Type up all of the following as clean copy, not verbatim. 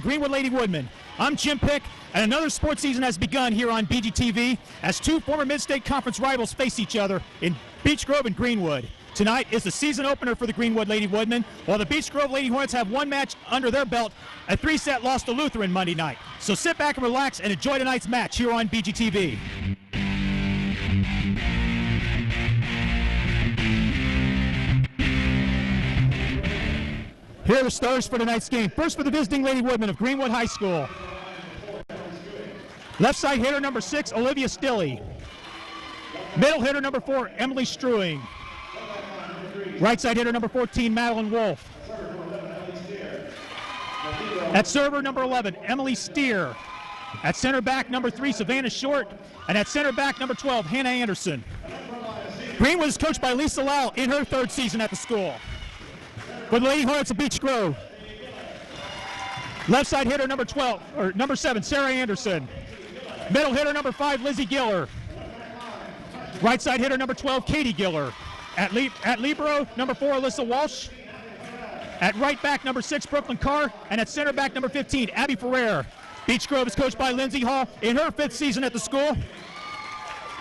Greenwood Lady Woodmen. I'm Jim Pick, and another sports season has begun here on BGTV as two former Mid-State Conference rivals face each other in Beech Grove and Greenwood. Tonight is the season opener for the Greenwood Lady Woodmen, while the Beech Grove Lady Hornets have one match under their belt, a 3-set loss to Lutheran Monday night. So sit back and relax and enjoy tonight's match here on BGTV. Here are the stars for tonight's game. First for the visiting Lady Woodmen of Greenwood High School. Left side hitter number 6, Olivia Stilley. Middle hitter number 4, Emily Struing. Right side hitter number 14, Madeline Wolf. At server number 11, Emily Steer. At center back number 3, Savannah Short. And at center back number 12, Hannah Anderson. Greenwood is coached by Lisa Lau in her 3rd season at the school. For the Lady Hornets of Beech Grove. Left side hitter number 7, Sarah Anderson. Middle hitter number 5, Lizzie Giller. Right side hitter number 12, Katie Giller. At libero number 4, Alyssa Walsh. At right back number 6, Brooklyn Carr. And at center back number 15, Abby Ferrer. Beech Grove is coached by Lindsay Hall in her 5th season at the school.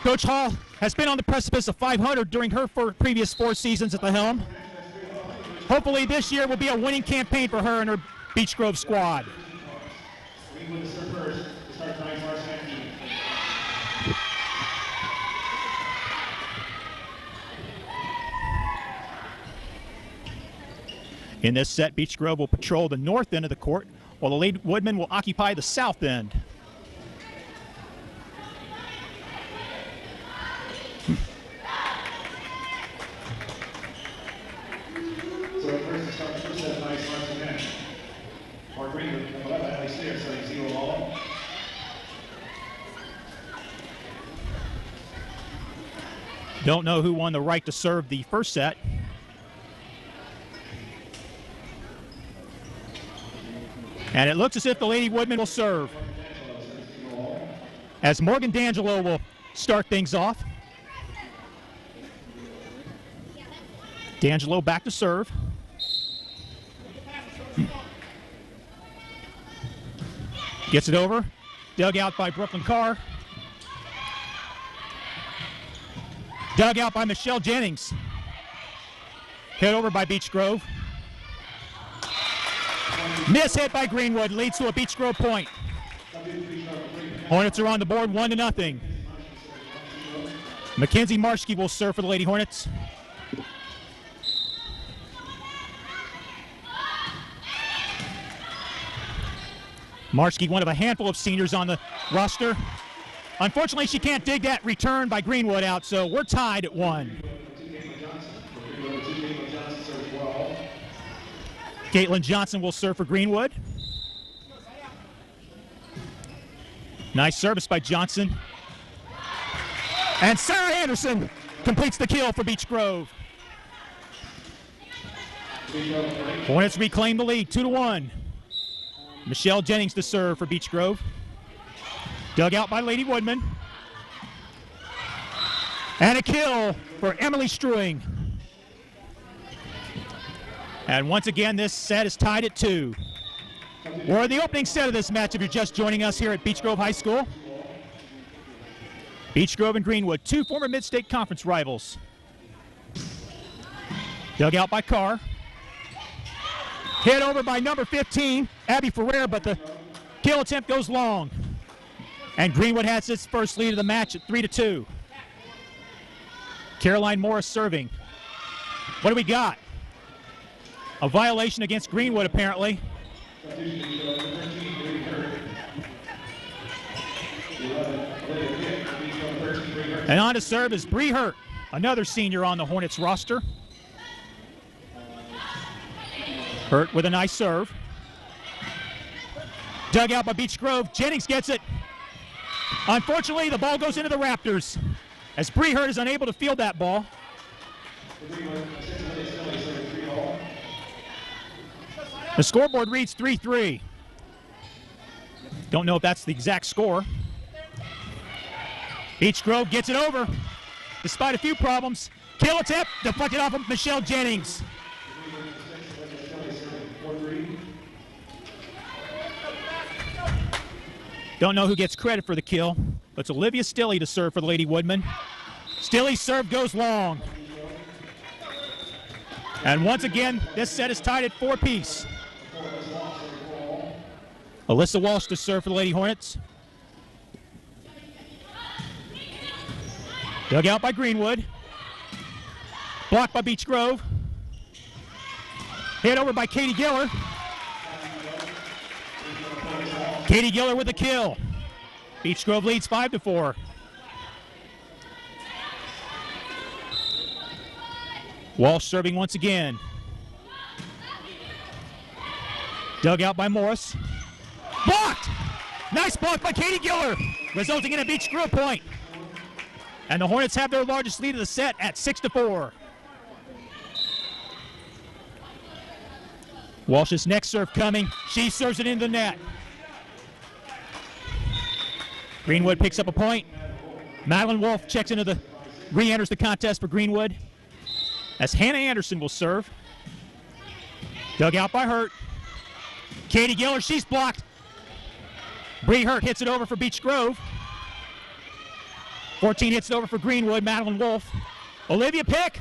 Coach Hall has been on the precipice of 500 during her previous 4 seasons at the helm. Hopefully this year will be a winning campaign for her and her Beech Grove squad. In this set, Beech Grove will patrol the north end of the court, while the Lady Woodmen will occupy the south end. Don't know who won the right to serve the first set. And it looks as if the Lady Woodmen will serve, as Morgan D'Angelo will start things off. D'Angelo back to serve. Gets it over. Dug out by Brooklyn Carr. Dug out by Michelle Jennings. Hit over by Beech Grove. Miss hit by Greenwood leads to a Beech Grove point. Hornets are on the board 1-0. Mackenzie Marshke will serve for the Lady Hornets. Marshke, one of a handful of seniors on the roster. Unfortunately, she can't dig that return by Greenwood out, so we're tied at 1. Caitlin Johnson will serve for Greenwood. Nice service by Johnson. And Sarah Anderson completes the kill for Beech Grove. Hornets reclaim the lead, 2-1. Michelle Jennings to serve for Beech Grove. Dug out by Lady Woodmen. And a kill for Emily Struing. And once again, this set is tied at 2. We're in the opening set of this match if you're just joining us here at Beech Grove High School. Beech Grove and Greenwood, 2 former Mid-State Conference rivals. Dug out by Carr. Hit over by number 15, Abby Ferrer, but the kill attempt goes long. And Greenwood has its first lead of the match at 3-2. Caroline Morris serving. What do we got? A violation against Greenwood, apparently. And on to serve is Bree Hurt, another senior on the Hornets roster. Hurt with a nice serve. Dug out by Beech Grove. Jennings gets it. Unfortunately, the ball goes into the Raptors as Bree Hurt is unable to field that ball. The scoreboard reads 3-3. Don't know if that's the exact score. Beech Grove gets it over despite a few problems. Kill attempt deflected off of Michelle Jennings. Don't know who gets credit for the kill, but it's Olivia Stilley to serve for the Lady Woodmen. Stilley's serve goes long. And once again, this set is tied at 4-piece. Alyssa Walsh to serve for the Lady Hornets. Dug out by Greenwood. Blocked by Beech Grove. Hit over by Katie Giller. Katie Giller with the kill. Beech Grove leads 5-4. Walsh serving once again. Dug out by Morris. Blocked! Nice block by Katie Giller, resulting in a Beech Grove point. And the Hornets have their largest lead of the set at 6-4. Walsh's next serve coming. She serves it into the net. Greenwood picks up a point. Madeline Wolf checks into the, re-enters the contest for Greenwood. As Hannah Anderson will serve. Dug out by Hurt. Katie Giller, she's blocked. Bree Hurt hits it over for Beech Grove. 14 hits it over for Greenwood, Madeline Wolf. Olivia Pick.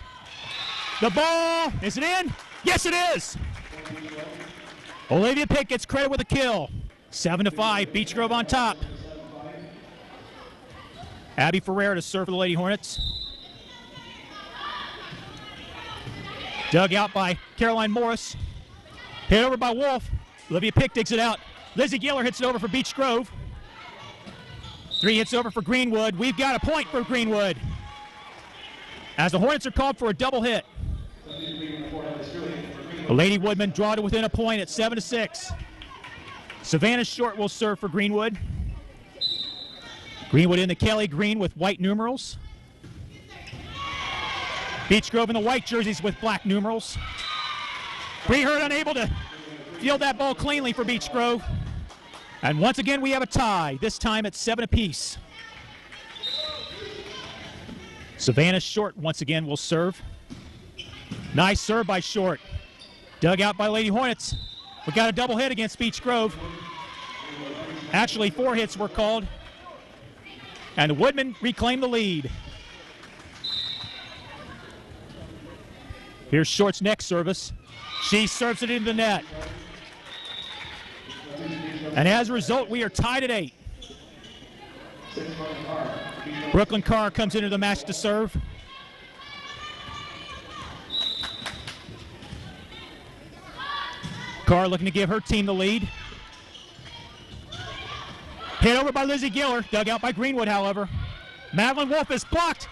The ball, is it in? Yes, it is. Olivia Pick gets credit with a kill. 7-5, Beech Grove on top. Abby Ferrer to serve for the Lady Hornets. Dug out by Caroline Morris. Hit over by Wolf. Olivia Pick digs it out. Lizzie Giller hits it over for Beech Grove. 3 hits over for Greenwood. We've got a point for Greenwood, as the Hornets are called for a double hit. The Lady Woodmen draw to within a point at 7-6. Savannah Short will serve for Greenwood. Greenwood in the Kelly green with white numerals. Beech Grove in the white jerseys with black numerals. Bree Hurt unable to field that ball cleanly for Beech Grove. And once again, we have a tie, this time at 7 apiece. Savannah Short once again will serve. Nice serve by Short. Dug out by Lady Hornets. We got a double hit against Beech Grove. Actually, 4 hits were called. And the Woodmen reclaim the lead. Here's Short's next service. She serves it into the net. And as a result, we are tied at 8. Brooklyn Carr comes into the match to serve. Carr looking to give her team the lead. Hit over by Lizzie Giller, dug out by Greenwood, however. Madeline Wolf is blocked.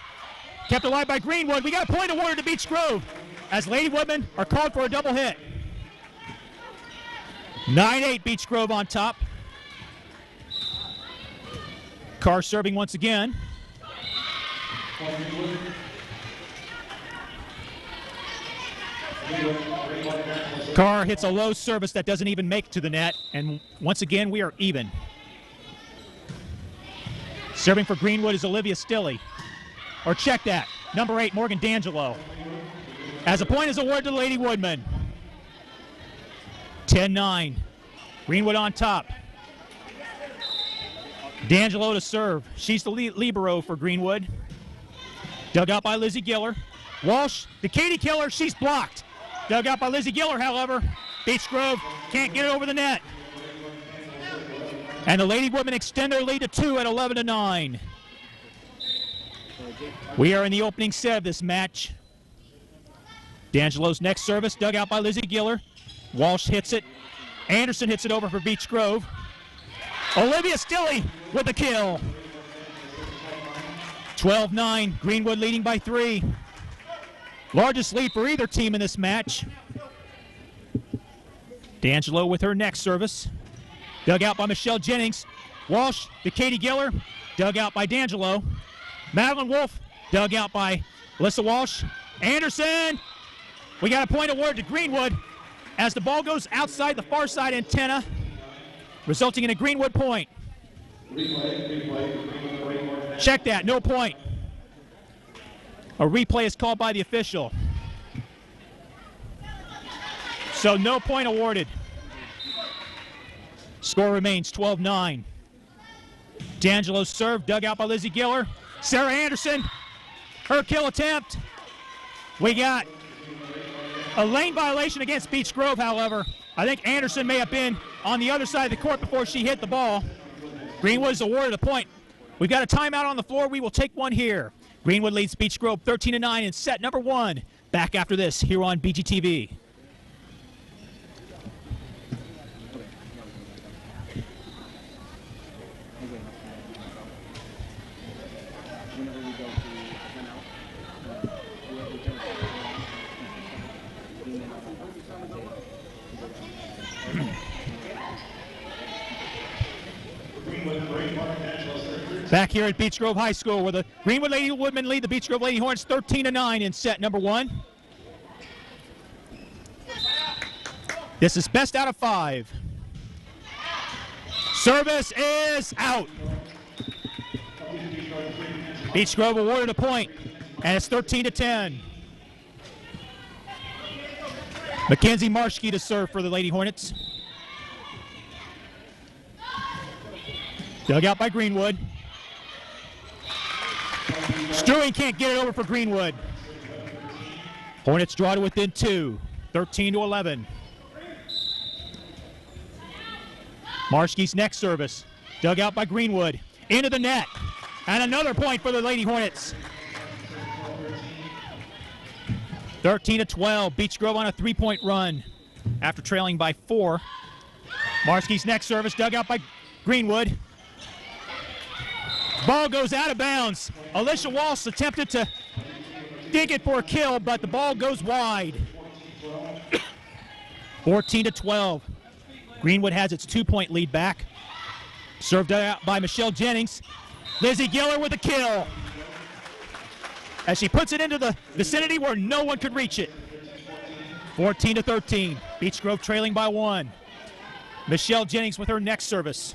Kept alive by Greenwood. We got a point awarded to Beech Grove, as Lady Woodmen are called for a double hit. 9-8, Beech Grove on top. Carr serving once again. Carr hits a low service that doesn't even make it to the net, and once again we are even. Serving for Greenwood is Olivia Stilley. Or check that, number 8, Morgan D'Angelo. As a point is awarded to the Lady Woodmen. 10-9. Greenwood on top. D'Angelo to serve. She's the libero for Greenwood. Dug out by Lizzie Giller. Walsh, the Katie Killer, she's blocked. Dug out by Lizzie Giller, however. Beech Grove can't get it over the net. And the Lady Women extend their lead to 2 at 11-9. We are in the opening set of this match. D'Angelo's next service, dug out by Lizzie Giller. Walsh hits it. Anderson hits it over for Beech Grove. Olivia Stilley with the kill. 12-9, Greenwood leading by 3. Largest lead for either team in this match. D'Angelo with her next service. Dug out by Michelle Jennings. Walsh to Katie Giller. Dug out by D'Angelo. Madeline Wolf dug out by Alyssa Walsh. Anderson. We got a point award to Greenwood as the ball goes outside the far side antenna, resulting in a Greenwood point. Check that, no point. A replay is called by the official. So no point awarded. Score remains 12-9. D'Angelo's serve, dug out by Lizzie Giller. Sarah Anderson, her kill attempt. We got a lane violation against Beech Grove, however. I think Anderson may have been on the other side of the court before she hit the ball. Greenwood is awarded a point. We've got a timeout on the floor. We will take one here. Greenwood leads Beech Grove 13-9 in set number 1. Back after this here on BGTV. Back here at Beech Grove High School, where the Greenwood Lady Woodmen lead the Beech Grove Lady Hornets 13-9 in set number 1. This is best out of 5. Service is out. Beech Grove awarded a point, and it's 13-10. Mackenzie Marshke to serve for the Lady Hornets. Dug out by Greenwood. Strewing can't get it over for Greenwood. Hornets draw to within 2, 13-11. Marshke's next service, dug out by Greenwood, into the net, and another point for the Lady Hornets. 13-12, Beech Grove on a 3-point run after trailing by 4. Marshke's next service, dug out by Greenwood. Ball goes out of bounds. Alicia Walsh attempted to dig it for a kill, but the ball goes wide. 14-12. Greenwood has its 2-point lead back. Served out by Michelle Jennings. Lizzie Giller with a kill, as she puts it into the vicinity where no one could reach it. 14-13. Beech Grove trailing by 1. Michelle Jennings with her next service.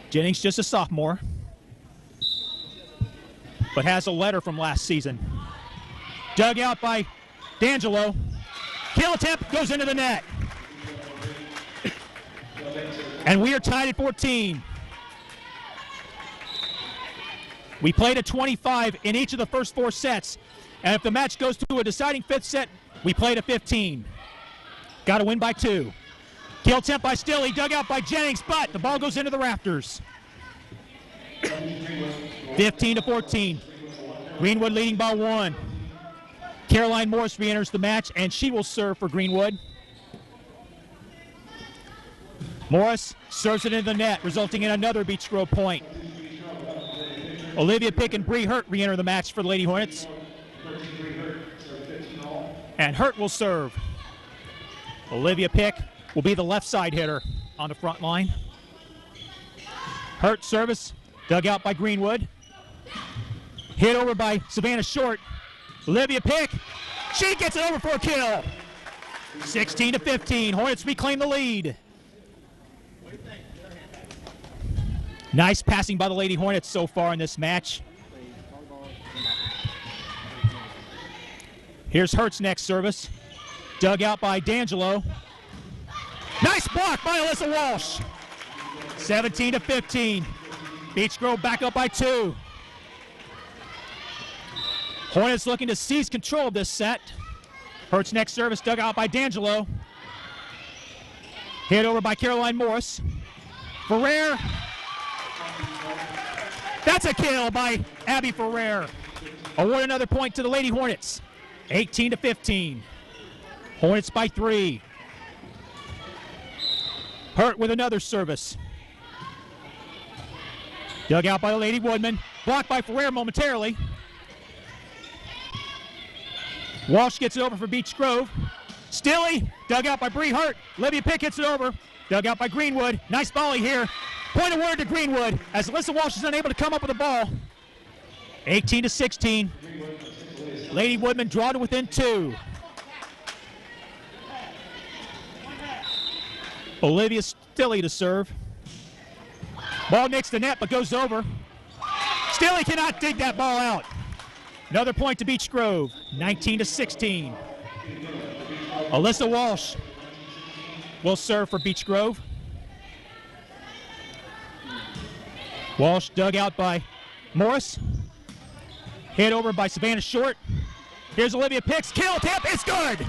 Jennings just a sophomore, but has a letter from last season. Dug out by D'Angelo. Kill attempt goes into the net. And we are tied at 14. We played at 25 in each of the first 4 sets. And if the match goes to a deciding 5th set, we played at 15. Got to win by 2. Kill attempt by Stilley, dug out by Jennings, but the ball goes into the rafters. 15-14. Greenwood leading by 1. Caroline Morris re-enters the match, and she will serve for Greenwood. Morris serves it into the net, resulting in another Beech Grove point. Olivia Pick and Bree Hurt re-enter the match for the Lady Hornets. And Hurt will serve. Olivia Pick will be the left side hitter on the front line. Hurt service, dug out by Greenwood. Hit over by Savannah Short. Olivia Pick, she gets it over for a kill. 16-15, Hornets reclaim the lead. Nice passing by the Lady Hornets so far in this match. Here's Hurt's next service. Dug out by D'Angelo. Nice block by Alyssa Walsh. 17-15. Beech Grove back up by 2. Hornets looking to seize control of this set. Hurt's next service dug out by D'Angelo. Hit over by Caroline Morris. Ferrer. That's a kill by Abby Ferrer. Award another point to the Lady Hornets. 18-15. Hornets by 3. Hurt with another service. Dug out by the Lady Woodman. Blocked by Ferrer momentarily. Walsh gets it over for Beech Grove. Stilley, dug out by Bree Hurt. Olivia Pick hits it over. Dug out by Greenwood. Nice volley here. Point awarded to Greenwood as Alyssa Walsh is unable to come up with the ball. 18-16. Lady Woodman draw to within 2. Olivia Stilley to serve. Ball nicks the net but goes over. Stilley cannot dig that ball out. Another point to Beech Grove, 19-16. Alyssa Walsh will serve for Beech Grove. Walsh dug out by Morris. Hit over by Savannah Short. Here's Olivia Pick's kill tip. It's good.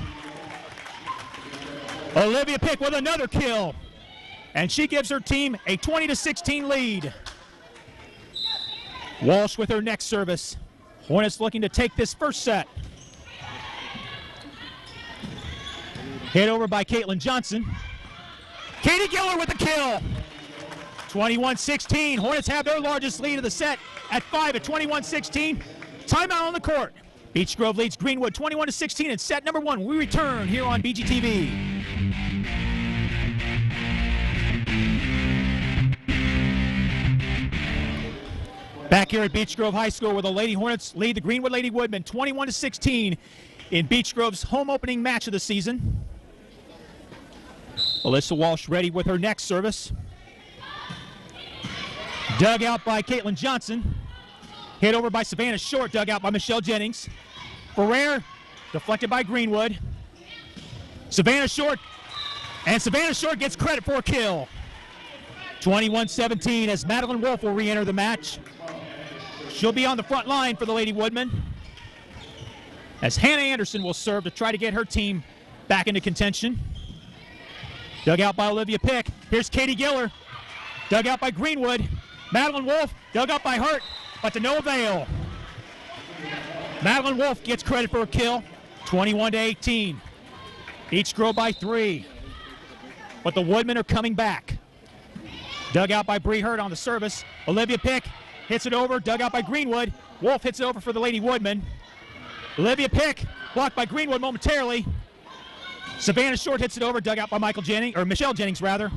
Olivia Pick with another kill. And she gives her team a 20-16 lead. Walsh with her next service. Hornets looking to take this first set. Hit over by Caitlin Johnson. Katie Giller with the kill. 21-16. Hornets have their largest lead of the set at 5 at 21-16. Timeout on the court. Beech Grove leads Greenwood 21-16 in set number 1. We return here on BGTV. Back here at Beech Grove High School where the Lady Hornets lead the Greenwood Lady Woodmen 21-16 in Beech Grove's home opening match of the season. Alyssa Walsh ready with her next service. Dug out by Caitlin Johnson. Hit over by Savannah Short, dug out by Michelle Jennings. Ferrer deflected by Greenwood. Savannah Short gets credit for a kill. 21-17 as Madeline Wolf will re-enter the match. She'll be on the front line for the Lady Woodmen. As Hannah Anderson will serve to try to get her team back into contention. Dug out by Olivia Pick. Here's Katie Giller. Dug out by Greenwood. Madeline Wolf dug out by Hurt, but to no avail. Madeline Wolf gets credit for a kill. 21-18. Beech Grove by 3. But the Woodmen are coming back. Dug out by Bree Hurt on the service. Olivia Pick hits it over, dug out by Greenwood. Wolf hits it over for the Lady Woodmen. Olivia Pick blocked by Greenwood momentarily. Savannah Short hits it over, dug out by Michelle Jennings rather.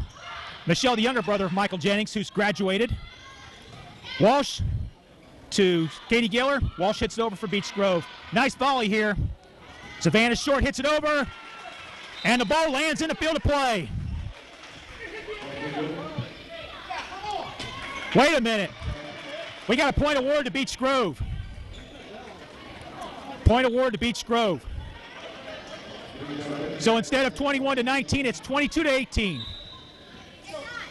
Michelle, the younger brother of Michael Jennings, who's graduated. Walsh to Katie Giller. Walsh hits it over for Beech Grove. Nice volley here. Savannah Short hits it over, and the ball lands in the field of play. Wait a minute. We got a point award to Beech Grove. Point award to Beech Grove. So instead of 21-19, it's 22-18.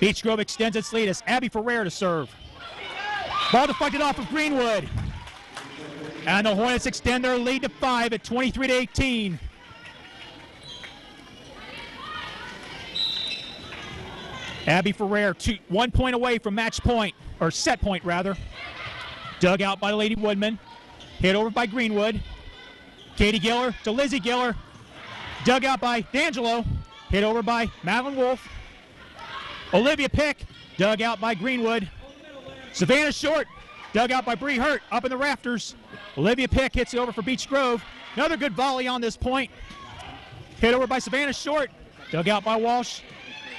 Beech Grove extends its lead as Abby Ferrer to serve. Ball deflected off of Greenwood. And the Hornets extend their lead to 5 at 23-18. Abby Ferrer, 1 point away from match point, or set point rather. Dug out by the Lady Woodmen. Hit over by Greenwood. Katie Giller to Lizzie Giller. Dug out by D'Angelo. Hit over by Madeline Wolf. Olivia Pick, dug out by Greenwood. Savannah Short, dug out by Bree Hurt, up in the rafters. Olivia Pick hits it over for Beech Grove. Another good volley on this point. Hit over by Savannah Short, dug out by Walsh.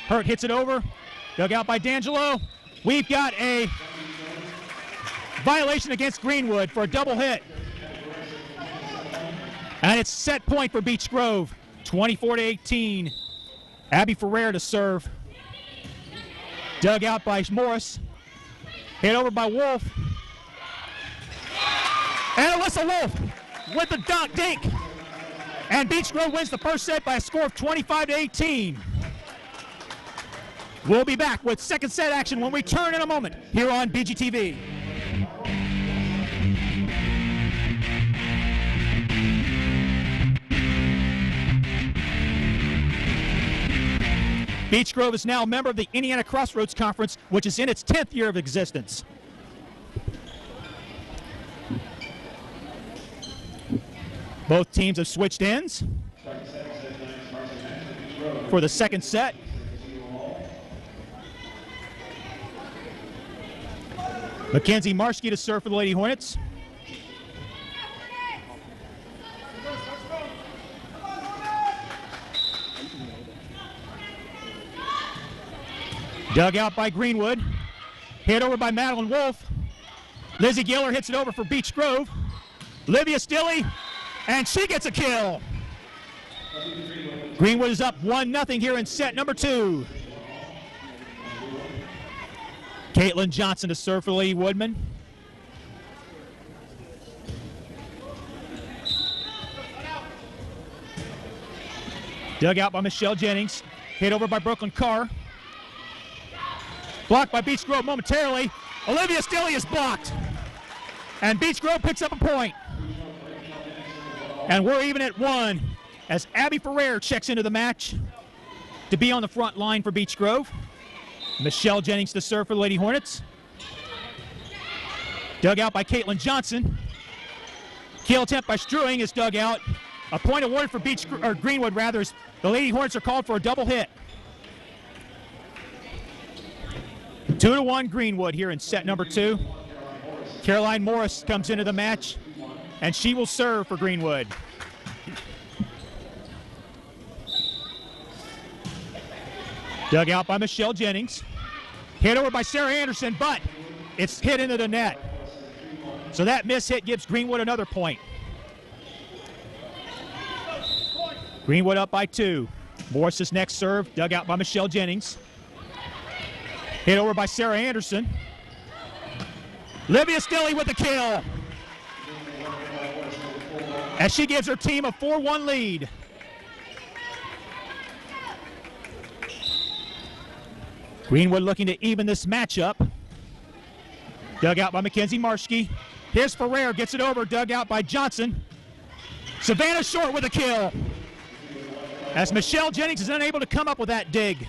Hurt hits it over, dug out by D'Angelo. We've got a violation against Greenwood for a double hit. And it's set point for Beech Grove, 24-18. Abby Ferrer to serve. Dug out by Morris. Hit over by Wolf. And Alyssa Wolf with the dink. And Beech Grove wins the first set by a score of 25-18. We'll be back with second set action when we turn in a moment here on BGTV. Beech Grove is now a member of the Indiana Crossroads Conference, which is in its 10th year of existence. Both teams have switched ends for the second set. Mackenzie Marski to serve for the Lady Hornets. Dug out by Greenwood. Hit over by Madeline Wolf. Lizzie Giller hits it over for Beech Grove. Livia Stilley, and she gets a kill. Greenwood is up 1-0 here in set number 2. Caitlin Johnson to serve for the Lady Woodmen. Dug out by Michelle Jennings. Hit over by Brooklyn Carr. Blocked by Beech Grove momentarily. Olivia Stilley is blocked. And Beech Grove picks up a point. And we're even at 1 as Abby Ferrer checks into the match to be on the front line for Beech Grove. Michelle Jennings to serve for the Lady Hornets. Dug out by Caitlin Johnson. Kill attempt by Struing is dug out. A point awarded for Greenwood rather. As the Lady Hornets are called for a double hit. 2-1 Greenwood here in set number 2. Caroline Morris comes into the match, and she will serve for Greenwood. Dug out by Michelle Jennings. Hit over by Sarah Anderson, but it's hit into the net. So that miss hit gives Greenwood another point. Greenwood up by 2. Morris's next serve, dug out by Michelle Jennings. Hit over by Sarah Anderson. Livia Stilley with the kill. As she gives her team a 4-1 lead. Greenwood looking to even this matchup. Dug out by Mackenzie Marschke. Here's Ferrer, gets it over, dug out by Johnson. Savannah Short with a kill. As Michelle Jennings is unable to come up with that dig.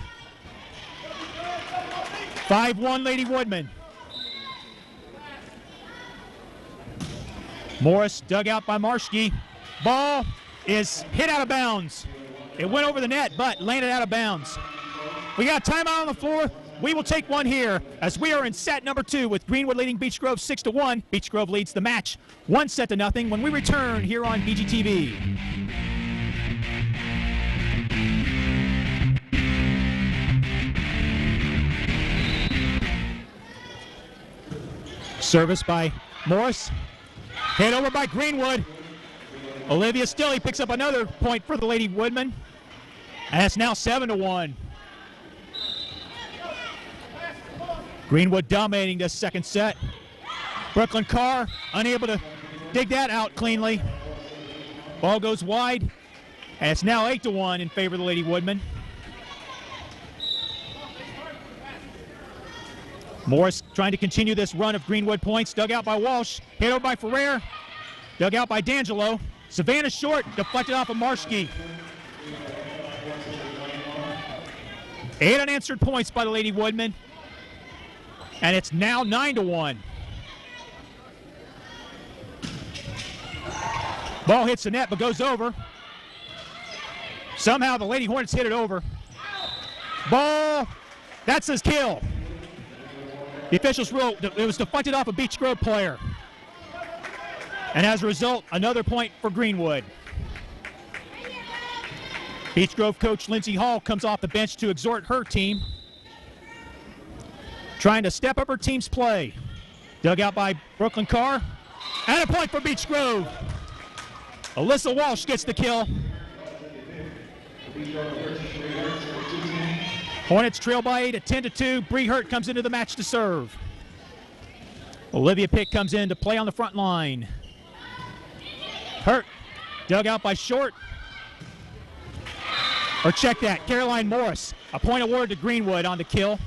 5-1 Lady Woodman. Morris dug out by Marschke. Ball is hit out of bounds. It went over the net, but landed out of bounds. We got timeout on the floor. We will take one here as we are in set number 2 with Greenwood leading Beech Grove 6-1. Beech Grove leads the match 1-0 when we return here on BGTV. Service by Morris. Hit over by Greenwood. Olivia Stilley picks up another point for the Lady Woodmen. And it's now 7-1. Greenwood dominating this second set. Brooklyn Carr unable to dig that out cleanly. Ball goes wide. And it's now 8-1 in favor of the Lady Woodmen. Morris trying to continue this run of Greenwood points. Dug out by Walsh. Hit over by Ferrer. Dug out by D'Angelo. Savannah Short deflected off of Marschke. 8 unanswered points by the Lady Woodmen. And it's now 9-1. Ball hits the net but goes over. Somehow the Lady Hornets hit it over. Ball, that's his kill. The officials ruled it was deflected off a Beech Grove player. And as a result, another point for Greenwood. Beech Grove coach Lindsey Hall comes off the bench to exhort her team, trying to step up her team's play. Dug out by Brooklyn Carr. And a point for Beech Grove. Alyssa Walsh gets the kill. Hornets trail by 8 at 10-2. Bree Hurt comes into the match to serve. Olivia Pick comes in to play on the front line. Hurt dug out by Short. Or check that, Caroline Morris. A point awarded to Greenwood on the kill.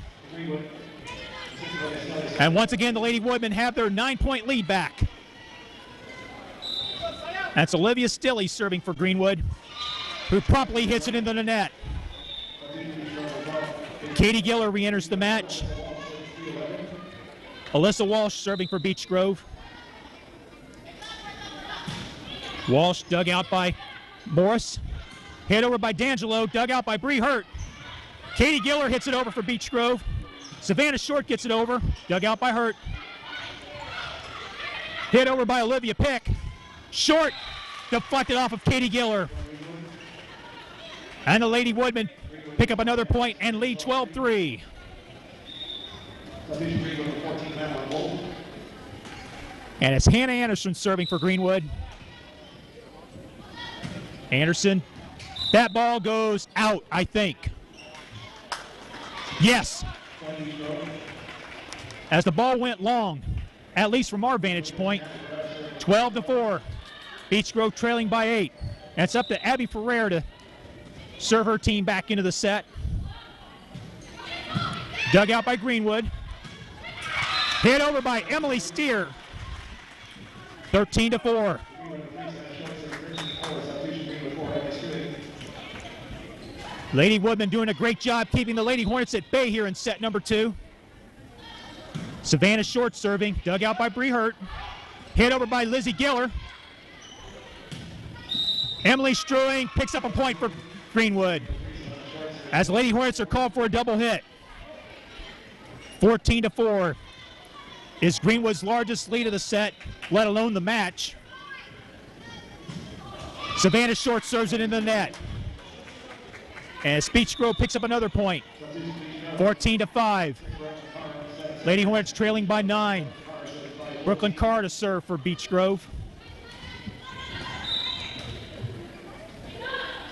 And once again, the Lady Woodmen have their 9-point lead back. That's Olivia Stilley serving for Greenwood, who promptly hits it into the net. Katie Giller re-enters the match. Alyssa Walsh serving for Beech Grove. Walsh dug out by Morris. Hit over by D'Angelo, dug out by Bree Hurt. Katie Giller hits it over for Beech Grove. Savannah Short gets it over, dug out by Hurt. Hit over by Olivia Pick. Short deflected off of Katie Giller. And the Lady Woodmen pick up another point and lead 12-3. And it's Hannah Anderson serving for Greenwood. Anderson, that ball goes out, I think. Yes. As the ball went long, at least from our vantage point, 12-4. Beech Grove trailing by 8. And it's up to Abby Ferrer to serve her team back into the set. Dug out by Greenwood. Hit over by Emily Steer. 13-4. Lady Woodman doing a great job keeping the Lady Hornets at bay here in set number 2. Savannah Short serving, dug out by Bree Hurt. Hit over by Lizzie Giller. Emily Struing picks up a point for Greenwood as the Lady Hornets are called for a double hit. 14-4 is Greenwood's largest lead of the set, let alone the match. Savannah Short serves it in the net. And Beech Grove picks up another point. 14-5. Lady Hornets trailing by 9. Brooklyn Carr to serve for Beech Grove.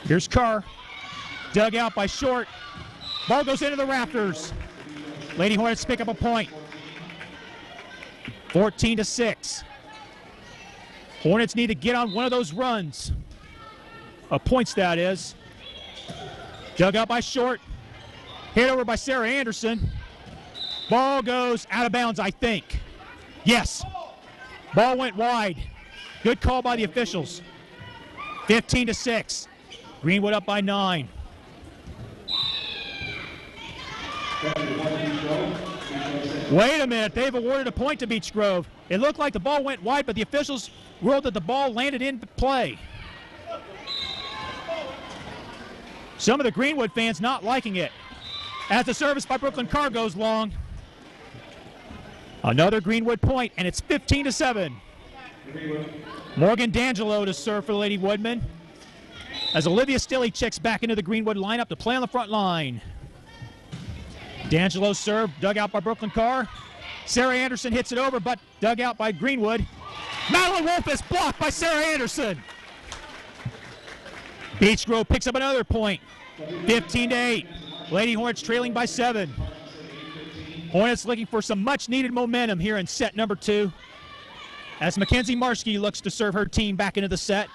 Here's Carr. Dug out by Short. Ball goes into the rafters. Lady Hornets pick up a point. 14-6. Hornets need to get on one of those runs. Points, that is. Dug out by Short. Hit over by Sarah Anderson. Ball goes out of bounds, I think. Yes. Ball went wide. Good call by the officials. 15-6. Greenwood up by 9. Wait a minute. They've awarded a point to Beech Grove. It looked like the ball went wide, but the officials ruled that the ball landed in play. Some of the Greenwood fans not liking it. As the service by Brooklyn Carr goes long. Another Greenwood point, and it's 15-7. Morgan D'Angelo to serve for Lady Woodman. As Olivia Stilley checks back into the Greenwood lineup to play on the front line. D'Angelo serve, dug out by Brooklyn Carr. Sarah Anderson hits it over, but dug out by Greenwood. Madeline Wolf is blocked by Sarah Anderson. Beech Grove picks up another point. 15-8. Lady Hornets trailing by 7. Hornets looking for some much-needed momentum here in set number 2. As Mackenzie Marski looks to serve her team back into the set.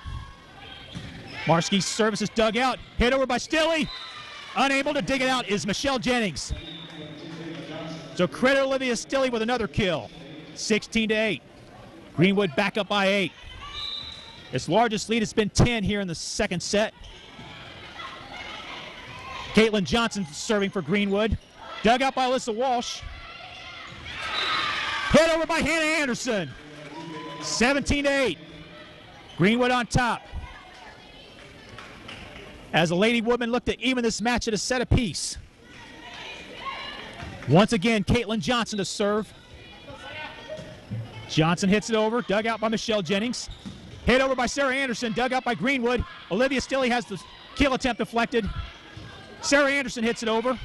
Marski's service is dug out. Hit over by Stilley. Unable to dig it out is Michelle Jennings. So credit Olivia Stilley with another kill. 16-8. Greenwood back up by 8. Its largest lead has been 10 here in the second set. Caitlin Johnson serving for Greenwood. Dug out by Alyssa Walsh. Hit over by Hannah Anderson. 17-8. Greenwood on top. As the Lady Woodmen look to even this match at a set apiece. Once again, Caitlin Johnson to serve. Johnson hits it over, dug out by Michelle Jennings. Hit over by Sarah Anderson, dug out by Greenwood. Olivia Stilley has the kill attempt deflected. Sarah Anderson hits it over.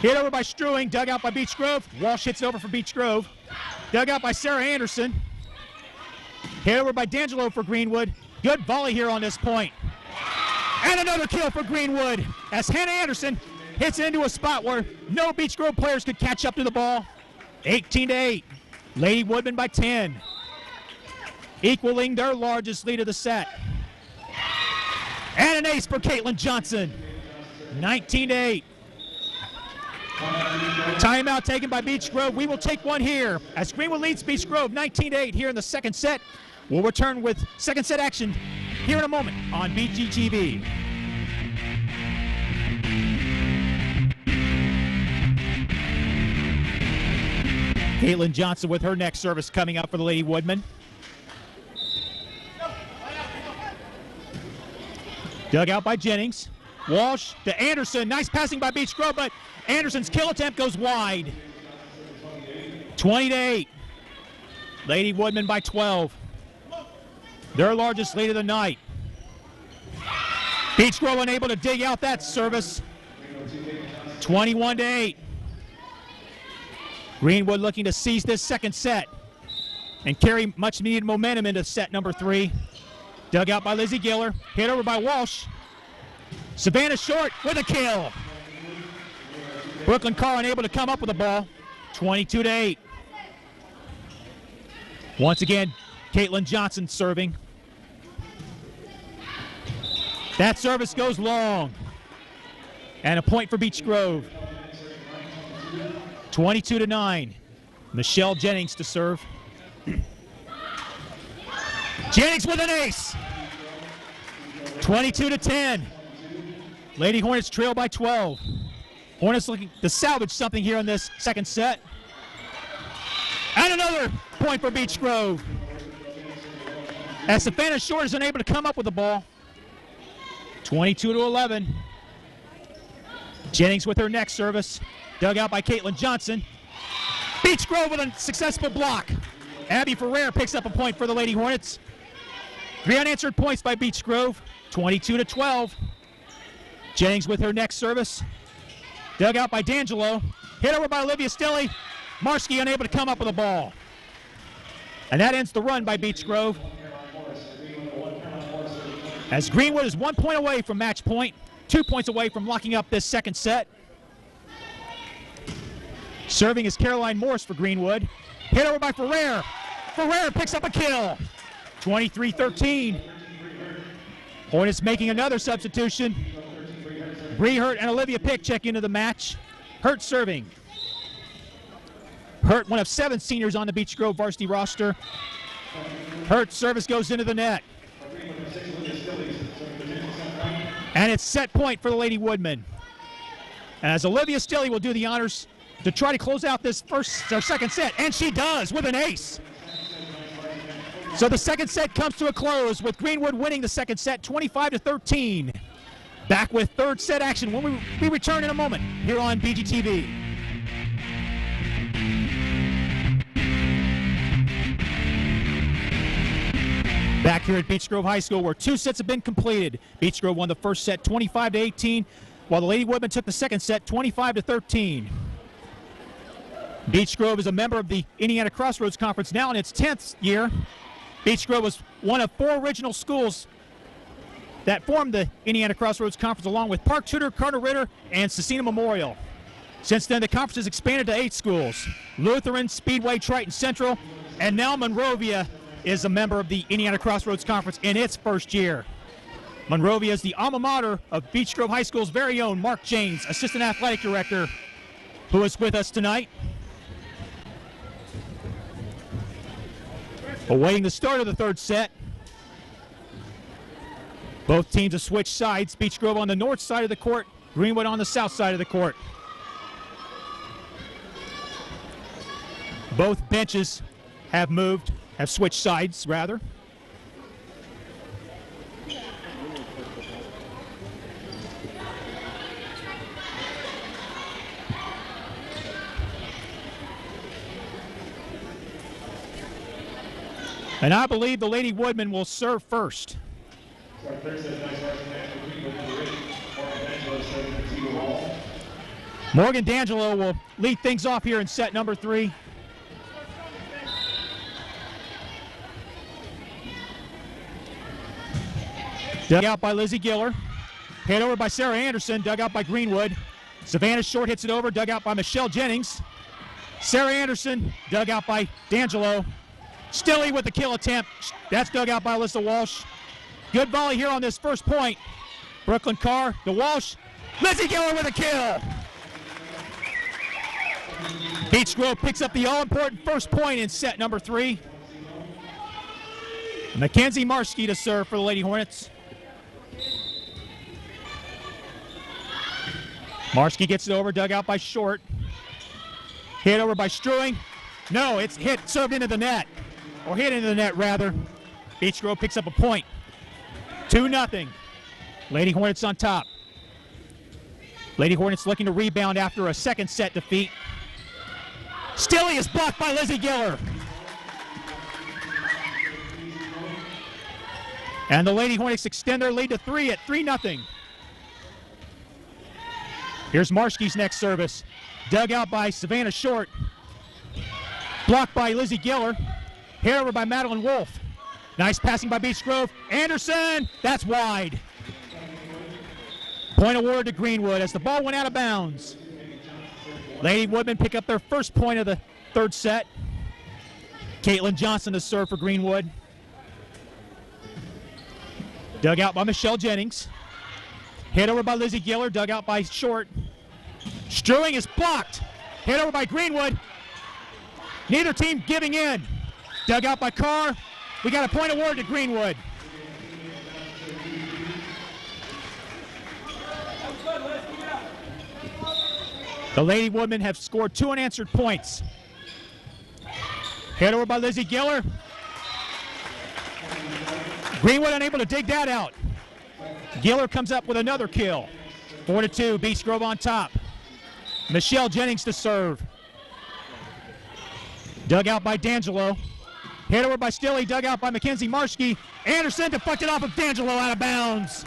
Hit over by Struing, dug out by Beech Grove. Walsh hits it over for Beech Grove. Dug out by Sarah Anderson. Hit over by D'Angelo for Greenwood. Good volley here on this point. And another kill for Greenwood as Hannah Anderson hits into a spot where no Beech Grove players could catch up to the ball. 18-8. Lady Woodman by 10. Equaling their largest lead of the set. And an ace for Caitlin Johnson. 19-8. Timeout taken by Beech Grove. We will take one here as Greenwood leads Beech Grove 19-8 here in the second set. We'll return with second set action here in a moment on BGTV. Caitlin Johnson with her next service coming up for the Lady Woodmen. Dug out by Jennings. Walsh to Anderson. Nice passing by Beech Grove, but Anderson's kill attempt goes wide. 20-8. Lady Woodmen by 12. Their largest lead of the night. Beech Grove unable to dig out that service. 21-8. Greenwood looking to seize this second set and carry much needed momentum into set number 3. Dug out by Lizzie Giller. Hit over by Walsh. Savannah Short with a kill. Brooklyn Carr unable to come up with the ball. 22-8. Once again, Caitlin Johnson serving. That service goes long. And a point for Beech Grove. 22-9. Michelle Jennings to serve. Jennings with an ace. 22-10. Lady Hornets trail by 12. Hornets looking to salvage something here in this second set. And another point for Beech Grove. As Savannah Short is unable to come up with the ball. 22-11. Jennings with her next service. Dug out by Caitlin Johnson. Beech Grove with a successful block. Abby Ferrer picks up a point for the Lady Hornets. 3 unanswered points by Beech Grove. 22-12. Jennings with her next service. Dug out by D'Angelo. Hit over by Olivia Stilley. Marski unable to come up with the ball. And that ends the run by Beech Grove. As Greenwood is 1 point away from match point, 2 points away from locking up this second set. Serving is Caroline Morse for Greenwood. Hit over by Ferrer. Ferrer picks up a kill. 23-13. Hornets making another substitution. Bree Hurt and Olivia Pick check into the match. Hurt serving. Hurt, one of 7 seniors on the Beech Grove varsity roster. Hurt's service goes into the net. And it's set point for the Lady Woodmen. As Olivia Stilley will do the honors to try to close out this second set, and she does with an ace. So the second set comes to a close with Greenwood winning the second set 25-13. Back with third set action when we return in a moment here on BGTV. Back here at Beech Grove High School where 2 sets have been completed. Beech Grove won the first set 25-18, while the Lady Woodmen took the second set 25-13. Beech Grove is a member of the Indiana Crossroads Conference now in its 10th year. Beech Grove was one of 4 original schools that formed the Indiana Crossroads Conference along with Park Tudor, Carter Ritter, and Cecina Memorial. Since then, the conference has expanded to 8 schools. Lutheran, Speedway, Triton Central, and now Monrovia is a member of the Indiana Crossroads Conference in its first year. Monrovia is the alma mater of Beech Grove High School's very own Mark Janes, Assistant Athletic Director, who is with us tonight. Awaiting the start of the third set. Both teams have switched sides. Beech Grove on the north side of the court, Greenwood on the south side of the court. Both benches have switched sides, rather. And I believe the Lady Woodmen will serve first. Morgan D'Angelo will lead things off here in set number 3. Dug out by Lizzie Giller. Hit over by Sarah Anderson. Dug out by Greenwood. Savannah Short hits it over. Dug out by Michelle Jennings. Sarah Anderson. Dug out by D'Angelo. Stilley with the kill attempt. That's dug out by Alyssa Walsh. Good volley here on this first point. Brooklyn Carr to Walsh. Lizzie Giller with a kill. Beech Grove picks up the all-important first point in set number 3. Mackenzie Marski to serve for the Lady Hornets. Marski gets it over, dug out by Short. Hit over by Struing. No, it's served into the net. Or hit into the net, rather. Beech Grove picks up a point. 2-0. Lady Hornets on top. Lady Hornets looking to rebound after a second set defeat. Stilley is blocked by Lizzie Giller. And the Lady Hornets extend their lead to 3 at 3-0. Here's Marski's next service. Dug out by Savannah Short. Blocked by Lizzie Giller. Hit over by Madeline Wolf. Nice passing by Beech Grove. Anderson, that's wide. Point award to Greenwood as the ball went out of bounds. Lady Woodmen pick up their first point of the third set. Caitlin Johnson to serve for Greenwood. Dug out by Michelle Jennings. Hit over by Lizzie Giller, dug out by Short. Struing is blocked. hit over by Greenwood. Neither team giving in. Dug out by Carr. We got a point award to Greenwood. The Lady Woodmen have scored 2 unanswered points. Hit over by Lizzie Giller. Greenwood unable to dig that out. Giller comes up with another kill. 4-2, Beech Grove on top. Michelle Jennings to serve. Dug out by D'Angelo. Hit over by Stilley, dug out by Mackenzie Marshke. Anderson deflected off of D'Angelo out of bounds.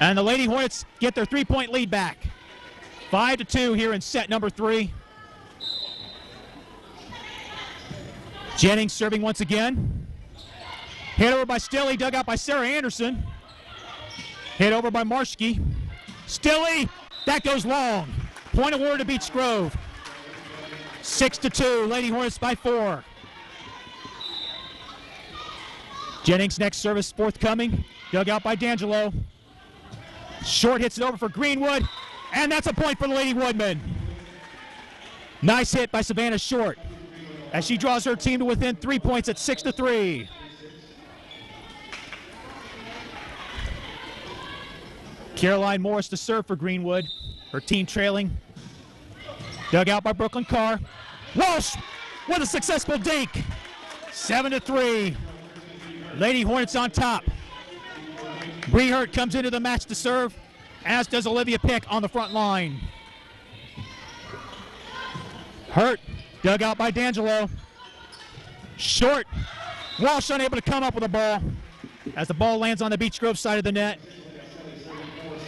And the Lady Hornets get their 3-point lead back. 5-2 here in set number 3. Jennings serving once again. Hit over by Stilley, dug out by Sarah Anderson. Hit over by Marshke. Stilley, that goes long. Point award to Beech Grove. 6-2, Lady Hornets by 4. Jennings next service forthcoming. Dug out by D'Angelo. Short hits it over for Greenwood, and that's a point for the Lady Woodmen. Nice hit by Savannah Short as she draws her team to within 3 points at 6-3. Caroline Morris to serve for Greenwood. Her team trailing. Dug out by Brooklyn Carr. Walsh with a successful dink. 7-3. Lady Hornets on top. Bree Hurt comes into the match to serve, as does Olivia Pick on the front line. Hurt, dug out by D'Angelo. Short. Walsh unable to come up with a ball as the ball lands on the Beech Grove side of the net.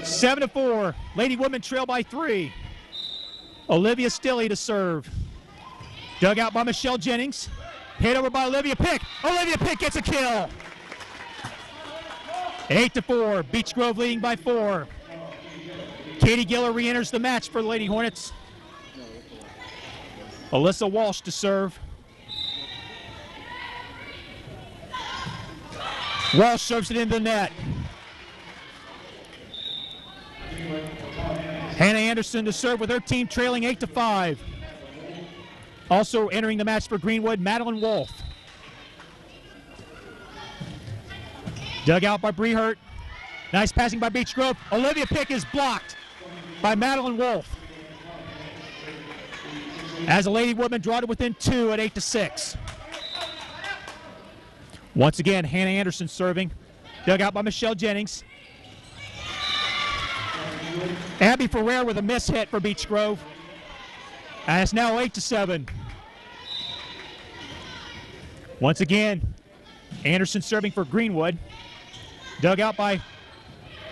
7-4. Lady Women trail by 3. Olivia Stilley to serve. Dug out by Michelle Jennings. Hit over by Olivia Pick. Olivia Pick gets a kill. 8-4. Beech Grove leading by 4. Katie Giller re-enters the match for the Lady Hornets. Alyssa Walsh to serve. Walsh serves it into the net. Hannah Anderson to serve with her team trailing 8-5. Also entering the match for Greenwood, Madeline Wolf. Dug out by Bree Hurt. Nice passing by Beech Grove. Olivia Pick is blocked by Madeline Wolf. As the Lady Woodmen draw to within 2 at 8-6. Once again, Hannah Anderson serving. Dug out by Michelle Jennings. Abby Ferrer with a miss hit for Beech Grove. And it's now 8-7. Once again, Anderson serving for Greenwood. Dug out by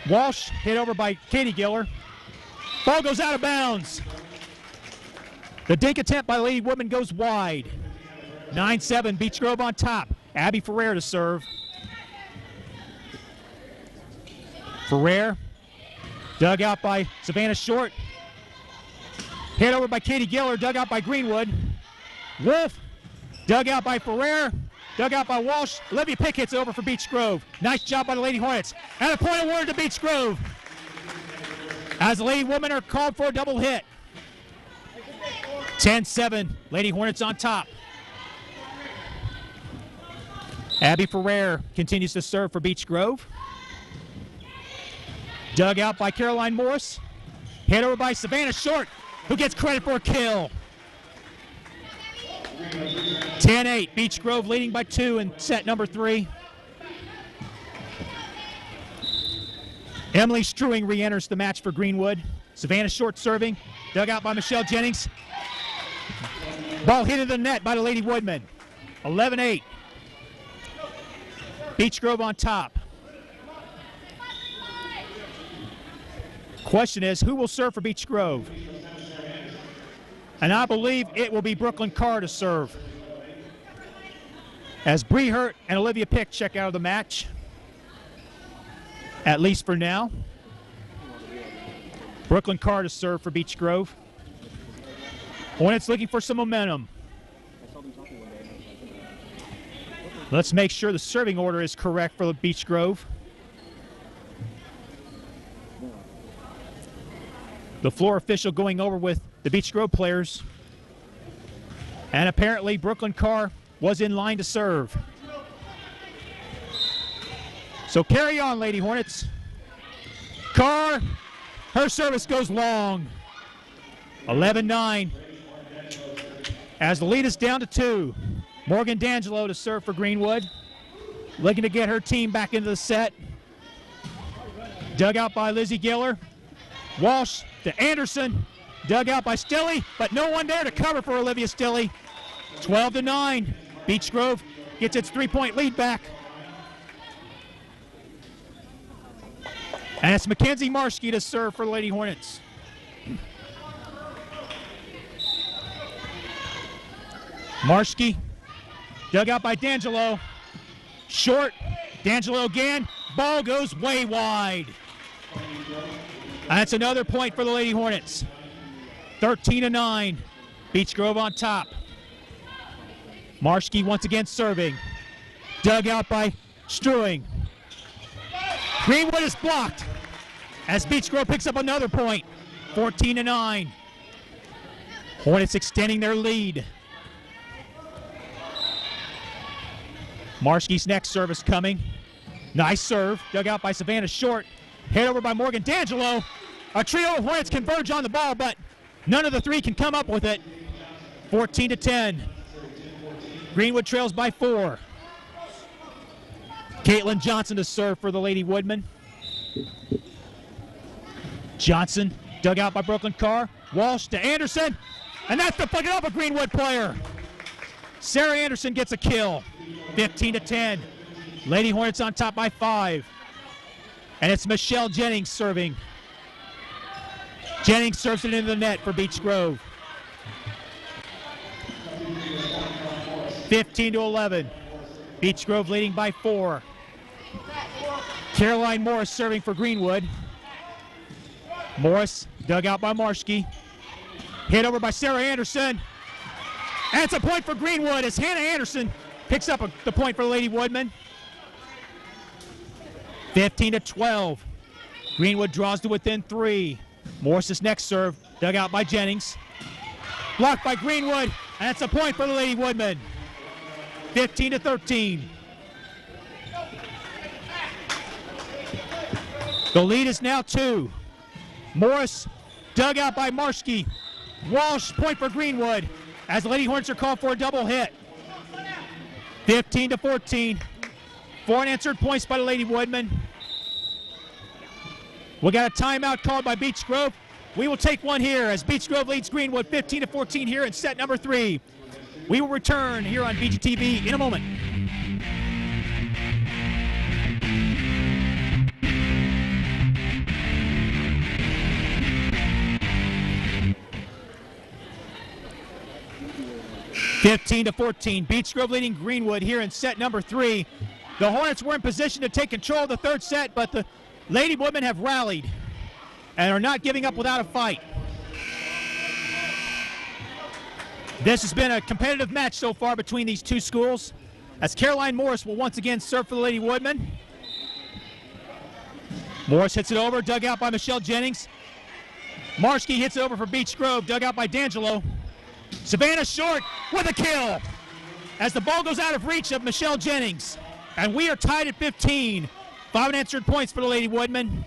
Walsh, hit over by Katie Giller. Ball goes out of bounds. The dink attempt by Lady Woodmen goes wide. 9-7, Beech Grove on top. Abby Ferrer to serve. Ferrer, dug out by Savannah Short. Hit over by Katie Giller, dug out by Greenwood. Wolf, dug out by Ferrer. Dug out by Walsh. Olivia Pick hits over for Beech Grove. Nice job by the Lady Hornets. And a point award to Beech Grove. As the Lady Women are called for a double hit. 10-7. Lady Hornets on top. Abby Ferrer continues to serve for Beech Grove. Dug out by Caroline Morris. Hit over by Savannah Short, who gets credit for a kill. 10-8, Beech Grove leading by 2 in set number 3. Emily Struing re-enters the match for Greenwood. Savannah Short serving, dug out by Michelle Jennings. Ball hit in the net by the Lady Woodmen. 11-8. Beech Grove on top. Question is, who will serve for Beech Grove? And I believe it will be Brooklyn Carr to serve. As Bree Hurt and Olivia Pick check out of the match. At least for now. Brooklyn Carr to serve for Beech Grove. Hornets looking for some momentum. Let's make sure the serving order is correct for Beech Grove. The floor official going over with the Beech Grove players. And apparently Brooklyn Carr was in line to serve. So carry on, Lady Hornets. Carr, her service goes long. 11-9. As the lead is down to 2. Morgan D'Angelo to serve for Greenwood. Looking to get her team back into the set. Dug out by Lizzie Giller. Walsh to Anderson. Dug out by Stilley, but no one there to cover for Olivia Stilley. 12-9. Beech Grove gets its 3-point lead back. And it's Mackenzie Marski to serve for Lady Hornets. Marski, dug out by D'Angelo. Short, D'Angelo again. Ball goes way wide. That's another point for the Lady Hornets. 13-9. Beech Grove on top. Marski once again serving. Dug out by Struing. Greenwood is blocked as Beech Grove picks up another point. 14-9. Hornets extending their lead. Marski's next service coming. Nice serve. Dug out by Savannah Short. Hit over by Morgan D'Angelo. A trio of Hornets converge on the ball, but none of the three can come up with it. 14-10. Greenwood trails by 4. Caitlin Johnson to serve for the Lady Woodmen. Johnson dug out by Brooklyn Carr. Walsh to Anderson. And that's deflected off a Greenwood player. Sarah Anderson gets a kill. 15-10. Lady Hornets on top by 5. And it's Michelle Jennings serving. Jennings serves it into the net for Beech Grove. 15-11. Beech Grove leading by 4. Caroline Morris serving for Greenwood. Morris dug out by Marski. Hit over by Sarah Anderson. And it's a point for Greenwood as Hannah Anderson picks up the point for the Lady Woodmen. 15-12. Greenwood draws to within 3. Morris's next serve, dug out by Jennings. Blocked by Greenwood, and it's a point for the Lady Woodmen. 15-13. The lead is now 2. Morris dug out by Marski. Walsh, point for Greenwood, as the Lady Hornets are called for a double hit. 15-14. 4 unanswered points by the Lady Woodmen. We got a timeout called by Beech Grove. We will take one here as Beech Grove leads Greenwood 15-14 here in set number 3. We will return here on BGTV in a moment. Beech Grove leading Greenwood here in set number 3. The Hornets were in position to take control of the third set, but the Lady Woodmen have rallied and are not giving up without a fight. This has been a competitive match so far between these two schools, as Caroline Morris will once again serve for the Lady Woodmen. Morris hits it over, dug out by Michelle Jennings. Marski hits it over for Beech Grove, dug out by D'Angelo. Savannah Short with a kill as the ball goes out of reach of Michelle Jennings. And we are tied at 15. 5 unanswered points for the Lady Woodmen.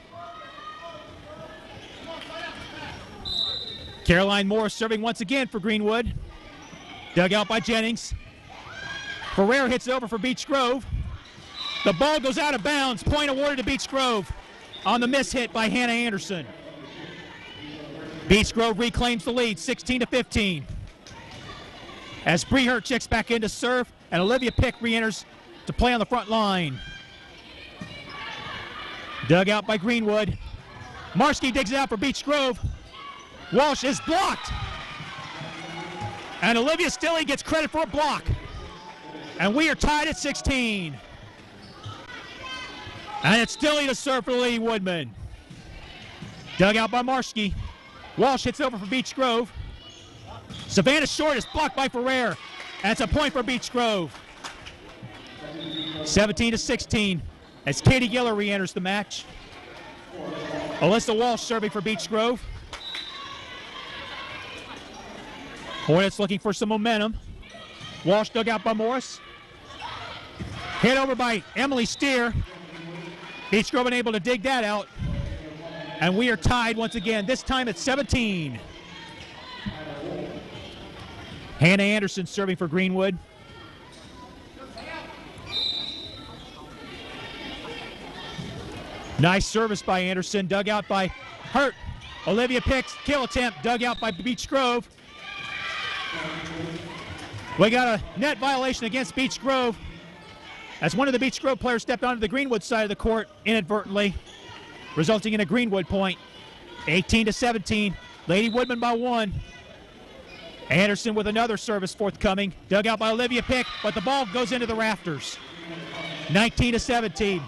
Caroline Morris serving once again for Greenwood. Dug out by Jennings. Ferrer hits it over for Beech Grove. The ball goes out of bounds. Point awarded to Beech Grove on the miss hit by Hannah Anderson. Beech Grove reclaims the lead, 16-15. As Bree Hurt checks back in to serve, and Olivia Pick re-enters to play on the front line. Dug out by Greenwood. Marski digs it out for Beech Grove. Walsh is blocked. And Olivia Stilley gets credit for a block. And we are tied at 16. And it's Stilley to serve for the Lady Woodmen. Dug out by Marski. Walsh hits over for Beech Grove. Savannah Short is blocked by Ferrer. And it's a point for Beech Grove. 17-16 as Katie Giller re-enters the match. Alyssa Walsh serving for Beech Grove. Hornets looking for some momentum. Walsh dug out by Morris. Hit over by Emily Steer. Beech Grove unable to dig that out. And we are tied once again, this time at 17. Hannah Anderson serving for Greenwood. Nice service by Anderson, dug out by Hurt. Olivia Picks, kill attempt, dug out by Beech Grove. We got a net violation against Beech Grove as one of the Beech Grove players stepped onto the Greenwood side of the court inadvertently, resulting in a Greenwood point. 18-17, Lady Woodman by 1. Anderson with another service forthcoming, dug out by Olivia Pick, but the ball goes into the rafters. 19-17.